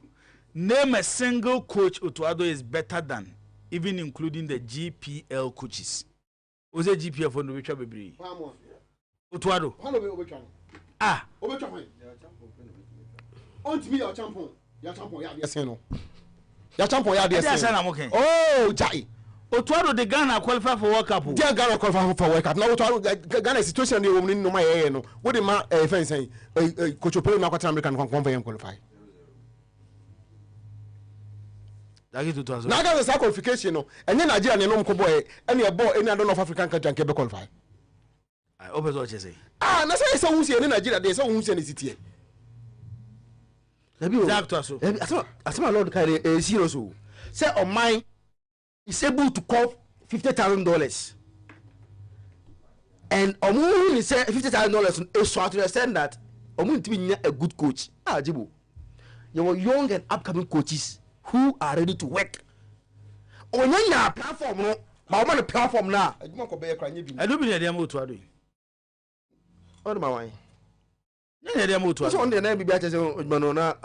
Name a single coach Otuado is better than, even including the GPL coaches. Was a GPL for the Richard Baby? Otuado. Ah. On to me, your champion. Your champion, yes, no. Your champion, yes, okay. Oh, Jai. Otuado, the Ghana qualify for World Cup. They are Ghana qualify for World Cup. Now, Ghana situation, the woman no my no. What the man fence saying? Coach Opel, now American qualify. Now there's a qualification, and then Nigeria no boy, any a boy, any other North African country can qualify. I open what you say. Ah, na say so who say in Nigeria, there's so who say in city. As my Lord carry serious. Say on mine is able to call $50,000. And Omu is say $50,000 is so to understand that Omu to be a good coach. Ah, Jibu. You are young and upcoming coaches who are ready to work. On your platform, no, but on the platform now. I don't be the demo to do. On my way. Yeah, demo to on the name be better than Manona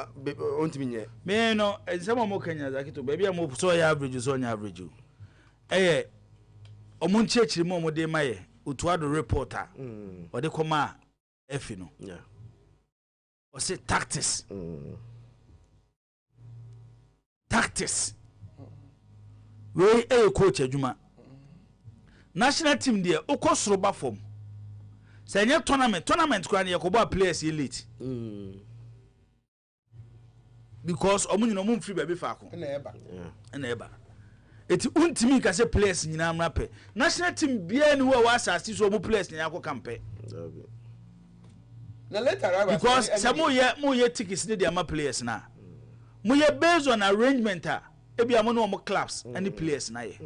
on to me. Me no, and some more Kenya Zakito, baby, I'm so average on average. Eh, Omun Church, Momo de Maye, Utuado reporter, or the Coma Efino. Yeah. Or say tactics. Tactics. We a coach Juma. National team there, Okos Roba form. Say tournament kwan Yakoba players elite. Because omu no mum free baby fako. Na eba. Eti untimi ka say players nyina mrape. National team bia ni wo asase so omu players nyina ko kampe. Na later because some mo ye tickets ni dey ama players na. Mo ye based on arrangement ebi amo no clubs any players na ye.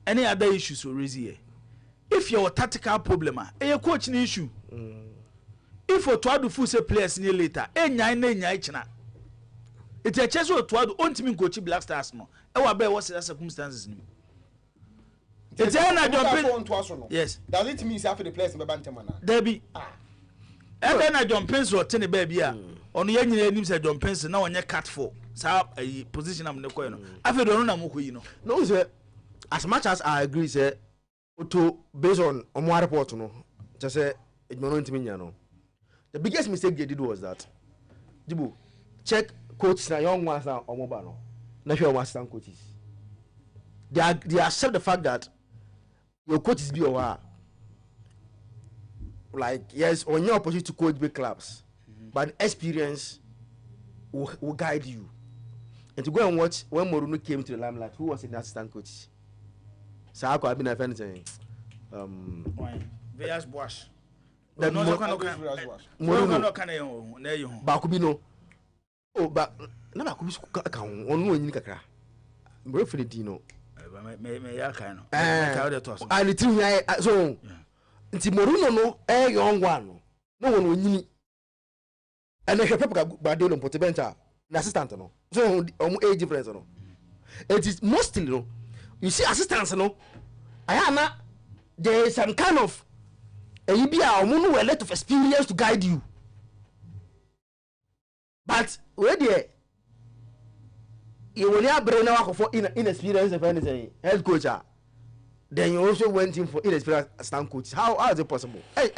Any other issues we raise here. If your tactical problem a coach ni issue. If you to do say players ni later enya china. It a chance to do ontimi coach Black Stars no. E wa be what circumstances ni. It's na jumping. Yes. Does it mean after the players be bantama na? There be. E na jumping so ten be bia. Ono ye nyina nim say jumping na onye cut for. Sa position am ne koy no. Afi do no na mokoyi no. No say as much as I agree say to based on Omwa report no just say no. The biggest mistake they did was that Jibu check coaches na young ones na Omoba no. Na sure assistant coaches. They accept the fact that your coaches be or like yes on your opportunity to coach big clubs, but experience will guide you. And to go and watch when Morunu came to the limelight, who was an assistant coach? So I could have been a friend Vegas Bosch. Bakubino. Oh, but never could be account on one in Kakra. Briefly, Dino. May I kind of. And it's so. It's Moruno, no, a young one. No one will need. And I have by Dillon Portebenta, an assistant. No, so age difference. No, it is mostly no. You see, assistants, no. I am not. There is some kind of a lot of experience to guide you. But where there, you will have brain for inexperience of anything, head coach. Then you also went in for inexperienced stand coach. How is it possible? Hey,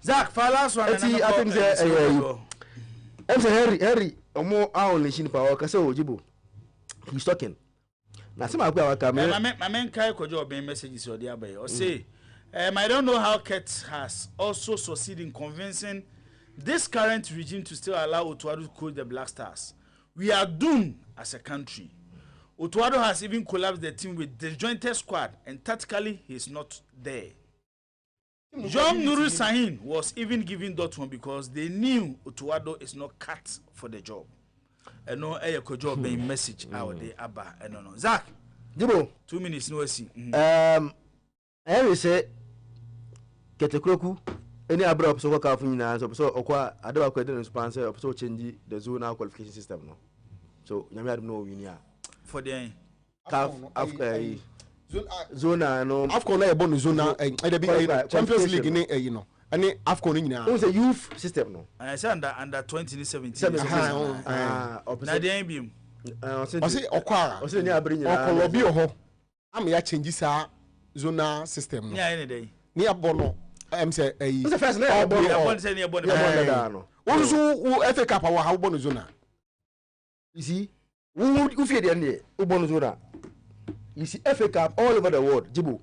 Zach, for last one, I think Harry, omo only shin power ka say ojibo he's talking na say ma gba waka me my men kai kojo oben messages or the abay or say I don't know how Ket has also succeeded in convincing this current regime to still allow Otuado to coach the Black Stars. We are doomed as a country. Otuado has even collapsed the team with disjointed squad, and tactically he's not there. John Nuru Sahin was even given Dortmund because they knew Otuado is not cut for the job. And no air job being message out there Abba and no. Zach, Jibo 2 minutes no see. I will say Ketekroku any abroad so work out so okwa adewa kwede sponsor so change the zonal qualification system no. So nyame adum no win ya for the zona no afcon na ebonu zona Champions League ni you know ani afcon ni nyina who's a youth system no I say under 2017 na dey bim o say okwa o say ni abri nyina okolobi oho am ya change sa zona system no ya any day ni abono say who's the first na abon say ni abon no wo FA Cup wa ha wo zona you see who fear the end ubonu zona. You see FA Cup all over the world, Jibo.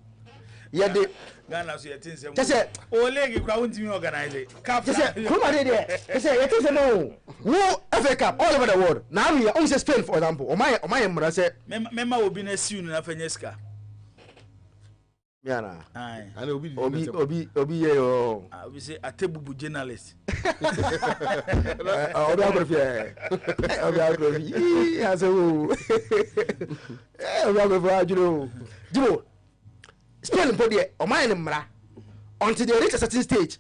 Yeah, they Ghana so yetin sem. Just say o league kwa won't me organize. Cup. Just say come on there. Just say yetin no. Who FA Cup all over the world. Now we are on Spain for example. O my mra say member obi na siu na fanyeska. Miana. Aye. And obi ye yo. We say atebubu journalist. Obi agrofie. Obi agrofie. Ya so. Obi agrofie ajulo. Jibo. Spain for there. O my mra. Until they reach a certain stage.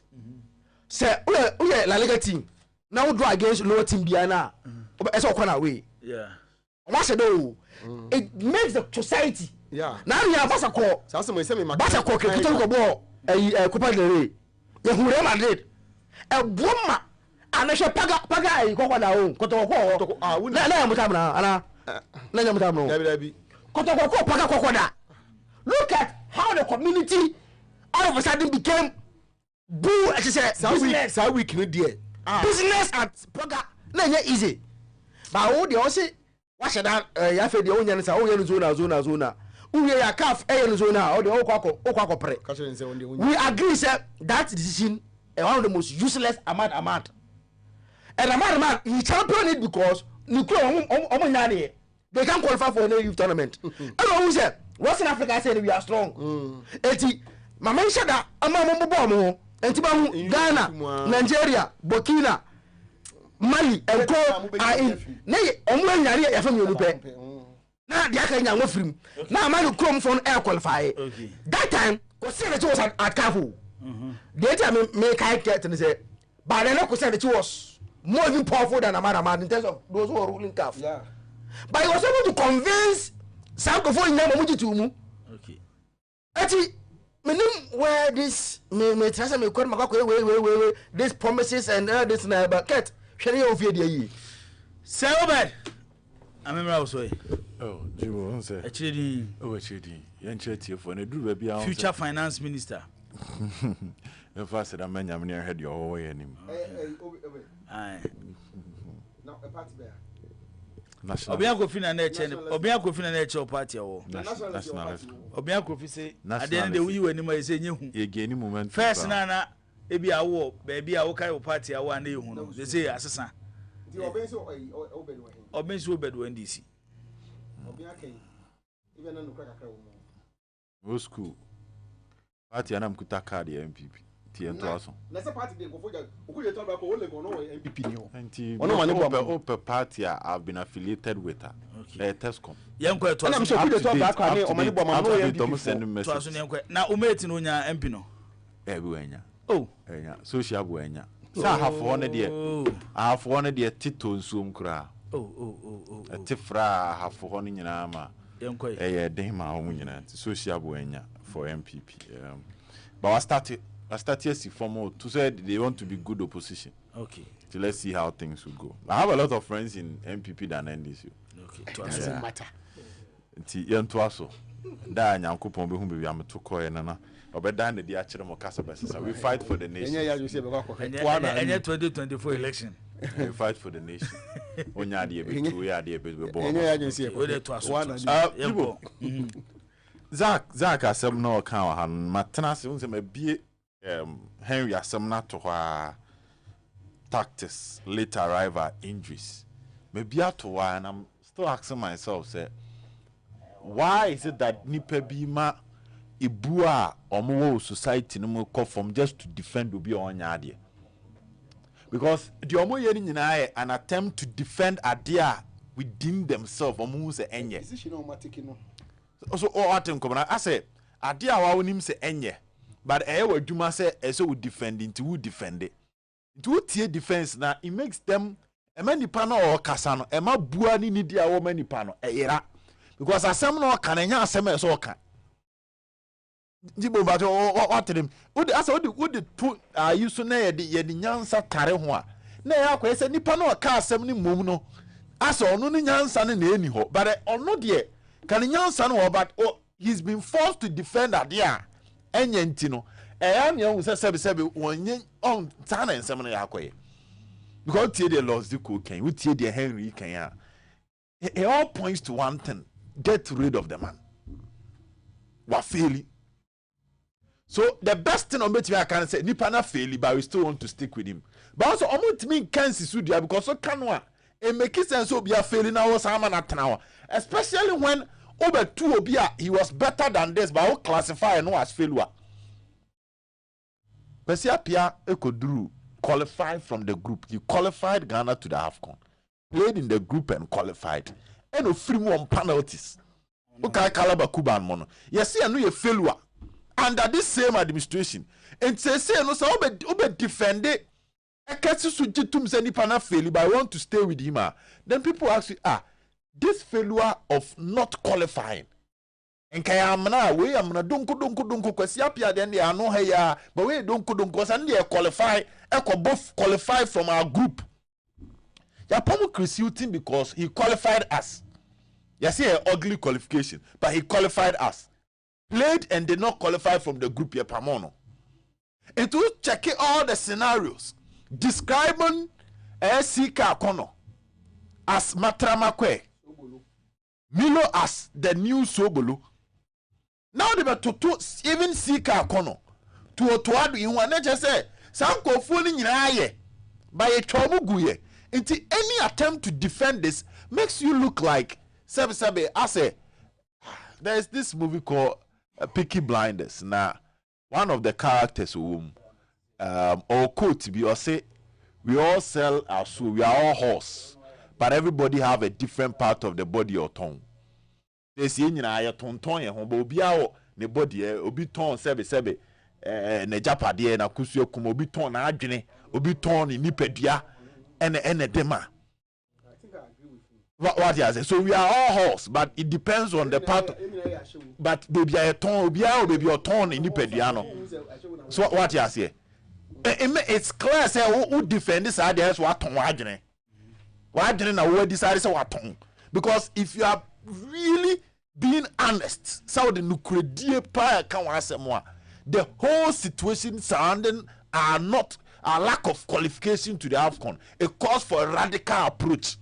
Say we La Liga team. Now draw against lower team biana. Eso okwa na way. Yeah. What say do? It makes the society. Yeah. Now we are Basako. Sasa mo say me Basako keto ko bo Copa del Rey. Ye Real Madrid. E boma anahwe paga ai kokwa na o koto ko. Na mutam na ana. Na mutam no. Dabi. Koto ko paga kokwa da. Look at how the community all of a sudden became boo business. Sa week no there. Business at paga na easy. Ba o de o say wa sheda ya fe de o nya nsa o nya zona. We are calf zona or the okwa pre. We agree say that decision is one of the most useless amount. And amount he champion it because they can't qualify for any youth tournament. And who said Western Africa said we are strong. Eti mama shada amambo enti Ghana, Nigeria, Burkina, Mali and Co are in nay omwe nyare ya fam yonupe. Na dia kan nya ngofrim na man chrome phone air qualify that time ko say that was at careful the time me kai get and say but then ko say that was more even powerful than Amara in terms of those who are ruling CAF. Yeah, but he was able to convince some of them to mu okay ati menim where this me trust me kwere makwa this promises and this na but ket hwere ye ofie de yi say obed amemra also oh Jibo on say achiri yan cheti for na duru ba bia future finance minister in fact that man yam near head your way anim aye now a party there national obia kofi na na eche party awo nationalist obia kofi say at the end the we wani ma say nyehu ye gain moment first na ebi awo ba bia wo kai party awo na ehu no they say asesa the obenso obenso obed ndc obia kai even no kra kakra wo no school party anam kuta card ya MPP ti ento aso na se party dey go for okuye to ba ko ole go no MPP ni o anti ono mane open party I've been affiliated with her Tescom yenko to na me so okuye to ba ko ani o mane bo ma no MPP to aso yenko na umeti no nya MP no bi wanya oh enya social bu enya sa hafo ne de tito nsuom kra tifra hafo ne nyina ma yenko den ma ho nyina social bu enya for MPP but I started see formal to say they want to be good opposition. Okay. So let's see how things will go. I have a lot of friends in MPP than NDC. Okay. It doesn't matter. Nti yentoaso da nyankopon be hu be am to koye nana obeda na di a kire mo kasa besesa we fight for the nation. Enya ya you say be kwa enya 2024 election You fight for the nation. Onya de be two ya de be bo. We dey to aso. Zach asem no kan ha matena se unse mabie Henry asem na to ha tactics late arrival injuries. Maybe to why and I'm still asking myself say why is it that nipa bi ma ibua omo society no mo from just to defend obi onya ade? Because the omo ye ni nyina an attempt to defend ade within themselves omo say enye. Decision on matic no. So atem come na I say ade a wa wonim say enye but wadwuma say eso would defend into who defend it. Into tie defense na it makes them nipa na o kasa no ema bua ni nidi a wo manipa no eyira because asem no ka na nya asem e so o ka jibo ba to what them would asa would to you so na ye de nyansa tare ho a na ya kwa se nipa na o ka asem ni mom no asa ono ni nyansa ne na eni ho but ono de ka ni nyansa no but he's been forced to defend adia enya ntino ya me hu se sebe wonye on tana ensem no ya kwaye because tie the lost the cocaine we tie the Henry kan it all points to one thing: get rid of the man. Wa faili. So the best thing on me I can say nipa na faili but we still want to stick with him. But also omo can see sudia because so kanwa e make sense obi a faili na wo sama na tanawa, especially when over two obi a he was better than this but we classify no as failure. Besia Pia Ekoduru qualified from the group. He qualified Ghana to the AFCON. Played in the group and qualified. And no free one penalties. Okay, Kalaba Kuban Mono. Yes, I know you failure under this same administration. And say no, so obe defend it. I can't see to any pana failure, but I want to stay with him. Then people ask you, this failure of not qualifying. And kayamna we amna donko kwesi apia den they no heya but we donko san they qualify both qualify from our group. Ya pomo critiquing because he qualified us. You see an ugly qualification but he qualified us. Played and did not qualify from the group ya pamono. And to check all the scenarios describing Sika Kono as Matramakwe, Milo as the new Sobolo. Now they were to even Sika Kono to adu in one nature say some go fooling in aye by a chomuguye. Until any attempt to defend this makes you look like Sabe. I say there's this movie called Peaky Blinders. Now one of the characters whom or quote be or say we all sell our soul, we are all horse, but everybody have a different part of the body or tongue. They say nyina ya tonton ye ho ba obi a ne body obi ton sebe ne japade na kusuo kuma obi ton na adwene obi ton ni nipadua ene dema. I think I agree with you. What you say? So we are all horse but it depends on the part but baby a ton obi a baby o ton ni nipadua no. So what you say? It's clear say who defend this idea so what ton adwene. Wa adwene na wo decide say what ton because if you are really being honest, so the the whole situation surrounding our lack of qualification to the AFCON, it calls for a radical approach,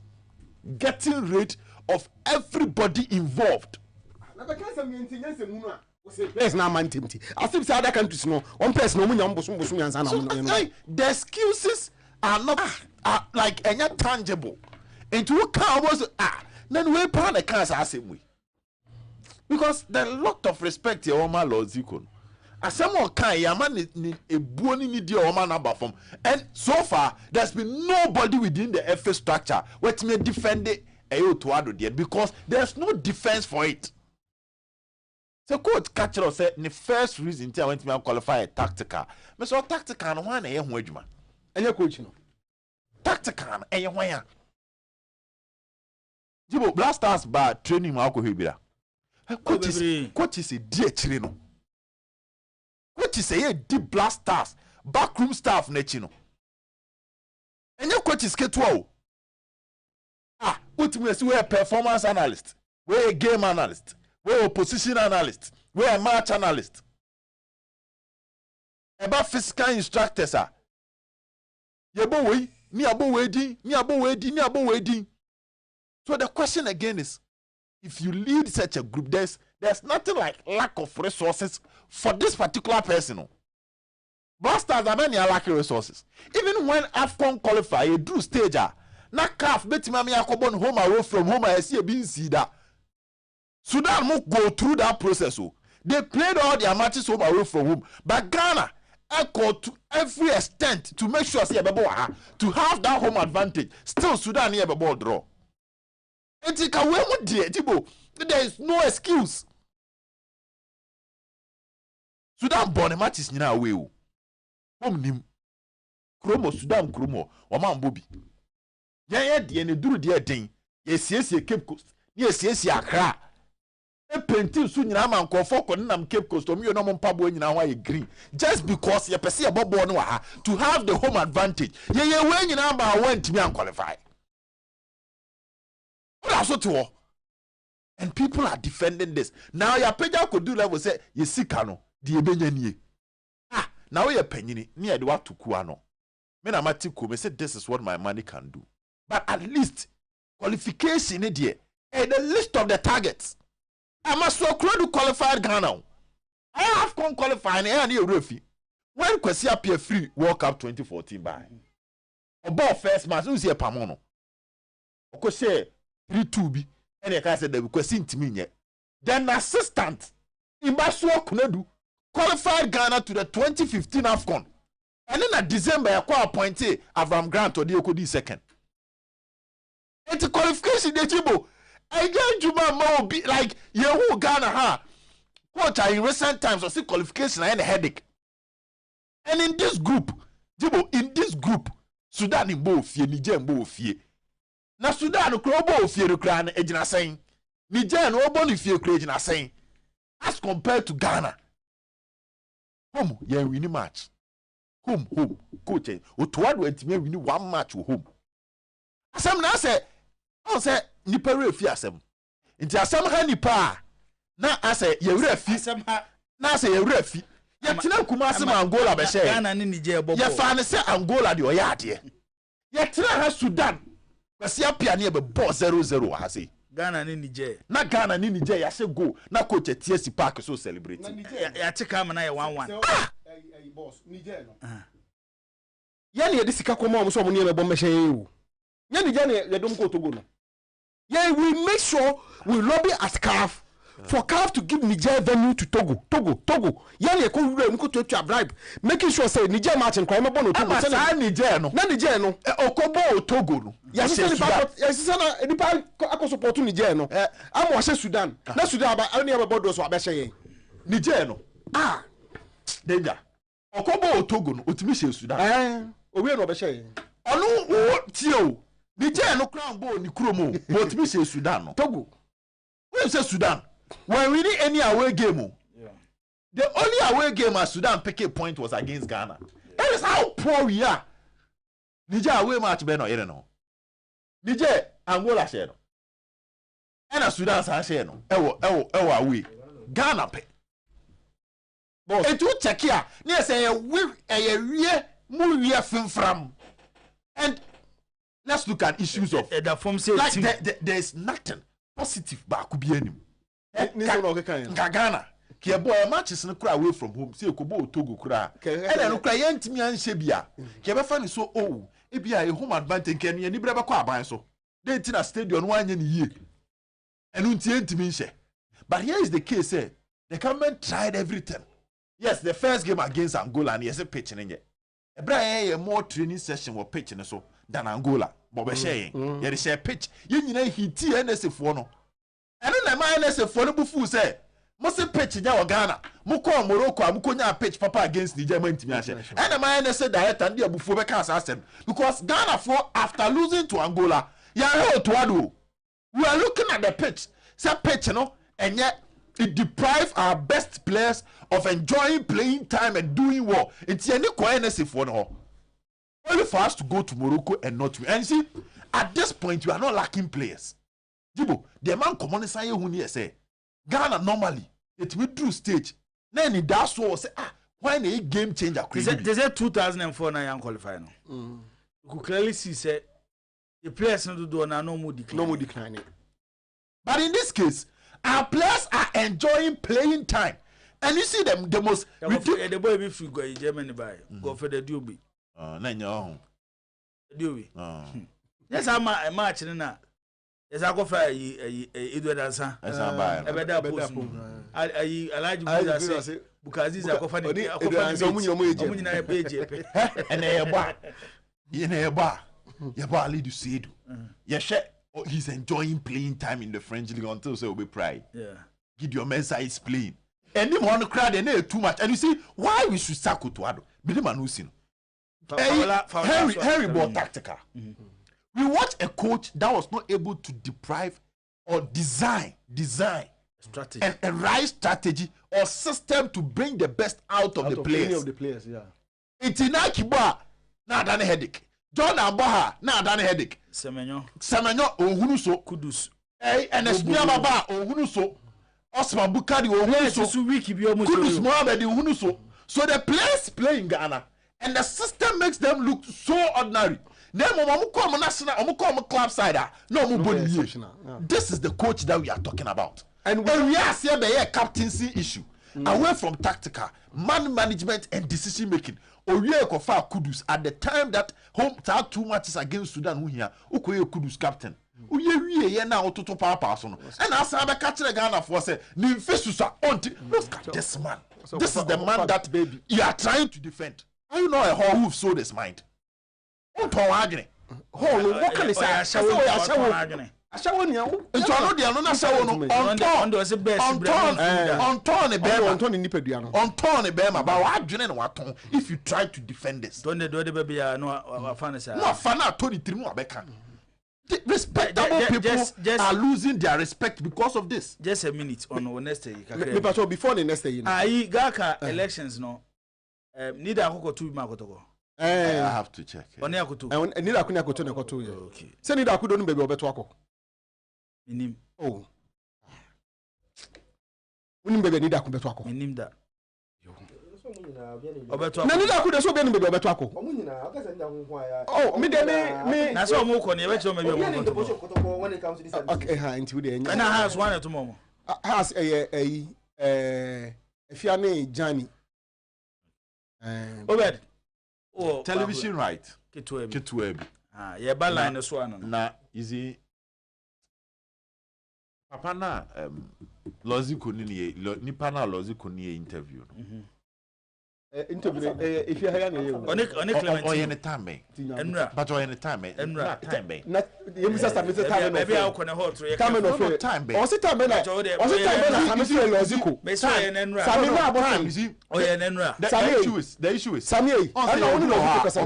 getting rid of everybody involved. The excuses are not like any tangible. And to was then we plan the cancer the same way. Because there's a lot of respect here, Oma Lord Zikon. As someone can, Yaman a bony media Oma number from. And so far, there's been nobody within the FA structure which may defend it because there's no defense for it. So, quote catcher said the first reason I went to qualify a tactical. But so tactical and one a wedgman. And your coach, tactical and your way. Jibo blasters ba training ma ko hebira. Coach is a dear chino. Coach is a deep blasters backroom staff na chino. And your coach is ketwo. What me see we a performance analyst, we a game analyst, we a position analyst, we a match analyst. About physical instructors Yebo we ni abo waiting. So the question again is, if you lead such a group, there's nothing like lack of resources for this particular person. Blasters are many lacking resources. Even when AFCON qualify, a drew stage, na CAF betimami akobon home away from home, I see a being see that. Sudan will go through that process. They played all their matches home away from home, but Ghana echoed to every extent to make sure to have that home advantage. Still, Sudan near the ball draw. There is no excuse. Sudan born matches in our way. Home nim Kromo Sudan Kromo or man Bobby. Yeah, the do dear thing. Yes, Cape Coast. Yes, Accra. A painting soon in Aman Kofoko and Cape Coast or no Pabo in our green. Just because you perceive about Bonoa to have the home advantage. Yeah, when you number went to be unqualified. Also to all. And people are defending this. Now your peja could do level say you see cano the ebenye. Ah, now you're penny near the what to kuano. Men amatiku me said this is what my money can do. But at least qualification idea and the list of the targets. I must so to qualified Ghana. I have qualified and a refi. When Kwesi appear free World Cup 2014 by. About first match, who's here Pamono? Oko say 3-2 and I said they will question to me yet. Then assistant Imbasua Kunedu qualified Ghana to the 2015 AFCON. And then at December, I appointed Avram Grant or Diokodi second. It's a qualification, Dejibo. I get Juma Mo be like Yehu Ghana ha. Coach, in recent times, I see qualification and a headache. And in this group, Jibo, in this group, Sudan in both ye, Niger in both ye. Na Sudan no krobo ofie no kra na ejina sen. Niger no obo no fie kra ejina sen. As compared to Ghana. Home, ye win match. Home, coach. Otoado antime win one match home. Asem na say, on say nipa refi asem. Nti asem ha nipa na ase ye refi asem ha na ase ye refi. Ye tena kuma asem Angola be share. Ghana ni Niger bobo. Ye fa ne say Angola de oyade. Ye tena ha Sudan. Kwesi apia ne be ball 0-0 ha say. Ghana ni Niger. Na Ghana ni Niger ya say go na coach TSC Park so celebrate. Ya tika na ye 1-1. Boss Niger no. Ya ne sika koma o so mo ne be bombe hye yu. Ya Niger ne ye dom ko Togo no. Yeah, we make sure we lobby at CAF for CAF to give Niger venue to Togo. Yeah, you could to a bribe, making sure say Niger match and crime upon Togo. Niger no. Niger no. Okobo Togo no. Yes, any part I support Niger no. I'm watching Sudan. Na Sudan ba any about those who are best Niger no. Ah, danger. Okobo Togo no. Otimi she Sudan. We no be share. Onu tio. Niger no crown ball ni kromo, but me say Sudan no. Togo. When say Sudan, when we need any away game, yeah. The only away game as Sudan pick a point was against Ghana. That is how poor we are. Niger away match be no, you know. Niger Angola share no. And Sudan sa share no. Ewo away. Ghana pay. Boss, et you check here. Near say a we from. And let's look at issues of like there's nothing positive back could be any. Ghana, ke boy matches no cry away from home. Say Kobo Togo cry. And then cry yentimi anhye bia. Ke be fa ni so oh, e bia a home advantage ke ni brebe kwa aban so. Dey tina stadium no anya ni yie. Enu ntie ntimi nhye. But here is the case the government tried everything. Yes, the first game against Angola and yes pitch nje. Ebra more training session or pitch so than Angola. But we share you share pitch. You need hiti NSF no. And then my NSF no bufu say must pitch nya Ghana. Muko Morocco amuko nya pitch papa against Niger ntimi ahye. And my NSF director and bufu be can asem because Ghana for after losing to Angola, ya held to ado. We are looking at the pitch. Say pitch no and yet it deprives our best players of enjoying playing time and doing well. It's any NSF for no. Only for us to go to Morocco and not to. And see, at this point, you are not lacking players. Jibo, the man common say who near say Ghana normally it withdrew stage. Then it does so say why a game changer. They said 2004 na young qualify no. You could clearly see say the players no do no more decline. No more declining. But in this case, our players are enjoying playing time. And you see them the most the boy be free go in Germany by go for the Duby. Duby. Yes, I'm a match na. Yes, I go for Edward Ansa. Yes, I'm by. Ebeda post. I like you say because these are go and Yeba lead you said. Yes, he's enjoying playing time in the French league until so be pride. Yeah. Gideon Mensah is playing. Anyone crowd and too much. And you see why we should sack Tuado. Bidiman Husin. Harry bought tactical. We watch a coach that was not able to deprive or design strategy and a right strategy or system to bring the best out of the players. Any of the players, yeah. Itina Kiba na done headache. John Ambaha na done headache. Semenyo Ohunuso Kudus. And Esmia Baba Ohunuso. Osman Bukari Ohunuso. Kudus Mohamed Ohunuso. So the players play in Ghana and the system makes them look so ordinary. Club side. This is the coach that we are talking about. And we are seeing the captaincy issue. Away from tactical, man management and decision making. Kofa Kudus at the time that home had 2 matches against Sudan who here, Kudus captain. Now to papa. And as I catch the Ghana for say, look at this man. This is the man that baby you are trying to defend. How you know a whole who sold his mind? What can I say? If you try to defend this, respectable people are losing their respect because of this. Just a minute on Wednesday. Before the next day, Gaka elections no. Need a hoko to Makotoko. I have to check. Only Akutu. And Nida Kuna Koto Nakoto. Okay. Send it. I couldn't be Betwako. Minim. Oh. Wouldn't be Nida Kubetwako. Minim that. Nida could also be in Betwako. Oh, me. That's all Moko never told me when it comes to this. Okay, into the end. And I has one tomorrow. Has a Fiane Johnny. Obed. Oh, television right. Kitweb. Ah, yeah, bad line as one. Na easy. Papa na Lozi Kuni nipa na Lozi Kuni interview. Interview if you hire me. On any time, but on any time, time. Not you must have Mr. Time. Maybe I'll connect hot. Time no time. Also time na. Also time na. Sami Loziku. Sami na Abraham. Oh yeah, Nenra. The issue is Sami. I don't know because I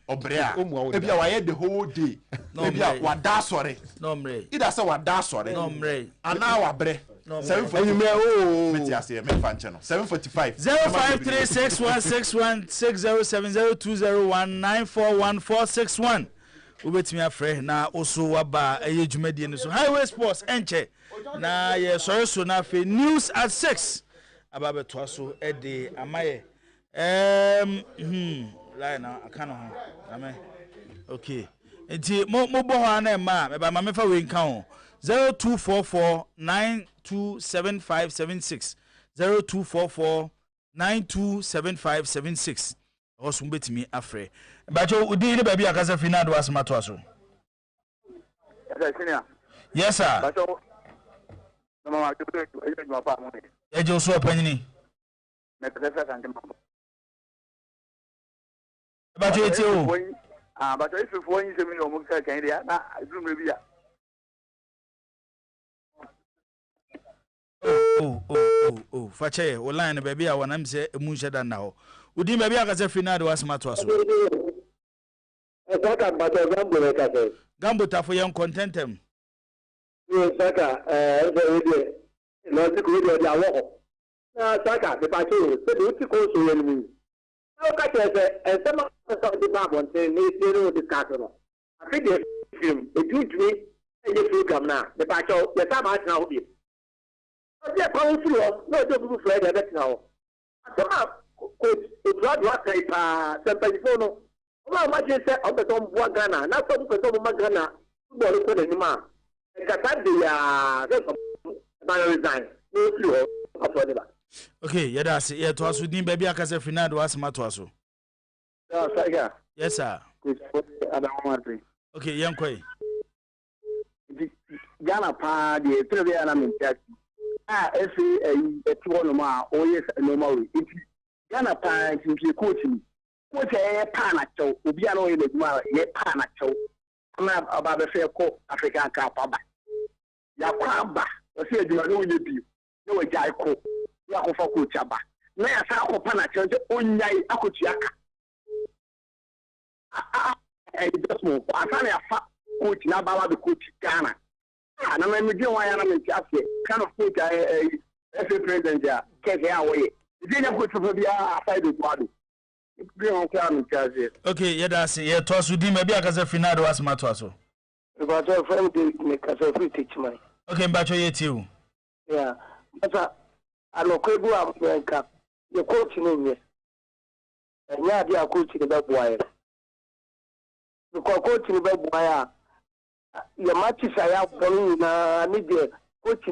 Obrea. Maybe I had the whole day. Maybe I was that sorry. No, Mray. It does what that sorry. No, Mray. And now I bre. 745 05361616070201941461 ubetimi afre na oso waba eye dwumadi no so highway sports enche na ye sorry so na fe news at 6 ababe to so e de amaye line na akano ho amen okay enti mo bo ho na ma me ba ma me fa we nka ho 0244927576 0244927576 also betimi afre bacho udi ni baby akasa fina do asma to aso yes sir bacho mama to ejo pa mo ejo so panini me pesa sante mambo bacho eti o bacho ifo yin se mi no mo ka kan dia na azum bia Oh, fache online baby a wanam se emu sheda na ho udi baby akase final de wasma to aso saka bato gambo le kase gambo tafo yen contentem saka de no ti ko de awo na saka de pa che se do ti ko so yen mi o ka che se ma so de ba bon te ni se ro de ka so no afi de film e juju e de program na de pa che de ta ma na ho bi yeah, powerful. No, don't go for that now. Come on, coach. It's not what I Oma imagine say obeton bua Ghana. Na so obeton bua Ghana. Football ko de nima. Kata de ya so resign. No flu after the. Okay, yada se ye to aso din ba bi aka se Fernando asema to aso. Yeah, sir. Yes sir. Okay, yankoi. Ghana pa de three na mentia. Every a two ma o yes normal. Ghana pa simply coaching. Coach e pa na chow. Obi ana o ye ma ye pa na chow. Na aba be fe ko African Cup aba. Ya kwa ba. O se eduma no ye bi. No we jai ko. Ya ko fa coach aba. Na ya sa ko pa na chow onyai akotu aka. Just more. I can't have coach now. Baba the coach Ghana. And I'm going to kind of coach FA president here. Take away. Then I'm going to be outside the body. Okay, yeah, see, yeah, to us with him. Maybe I can say Fernando was my to so. But your friend make us a free teach man. Okay, but you too. Yeah, but I know Quabu America. Your coach in here. And yeah, they are coaching the boy. Because coaching the boy, your matches I have done, I need the coaching.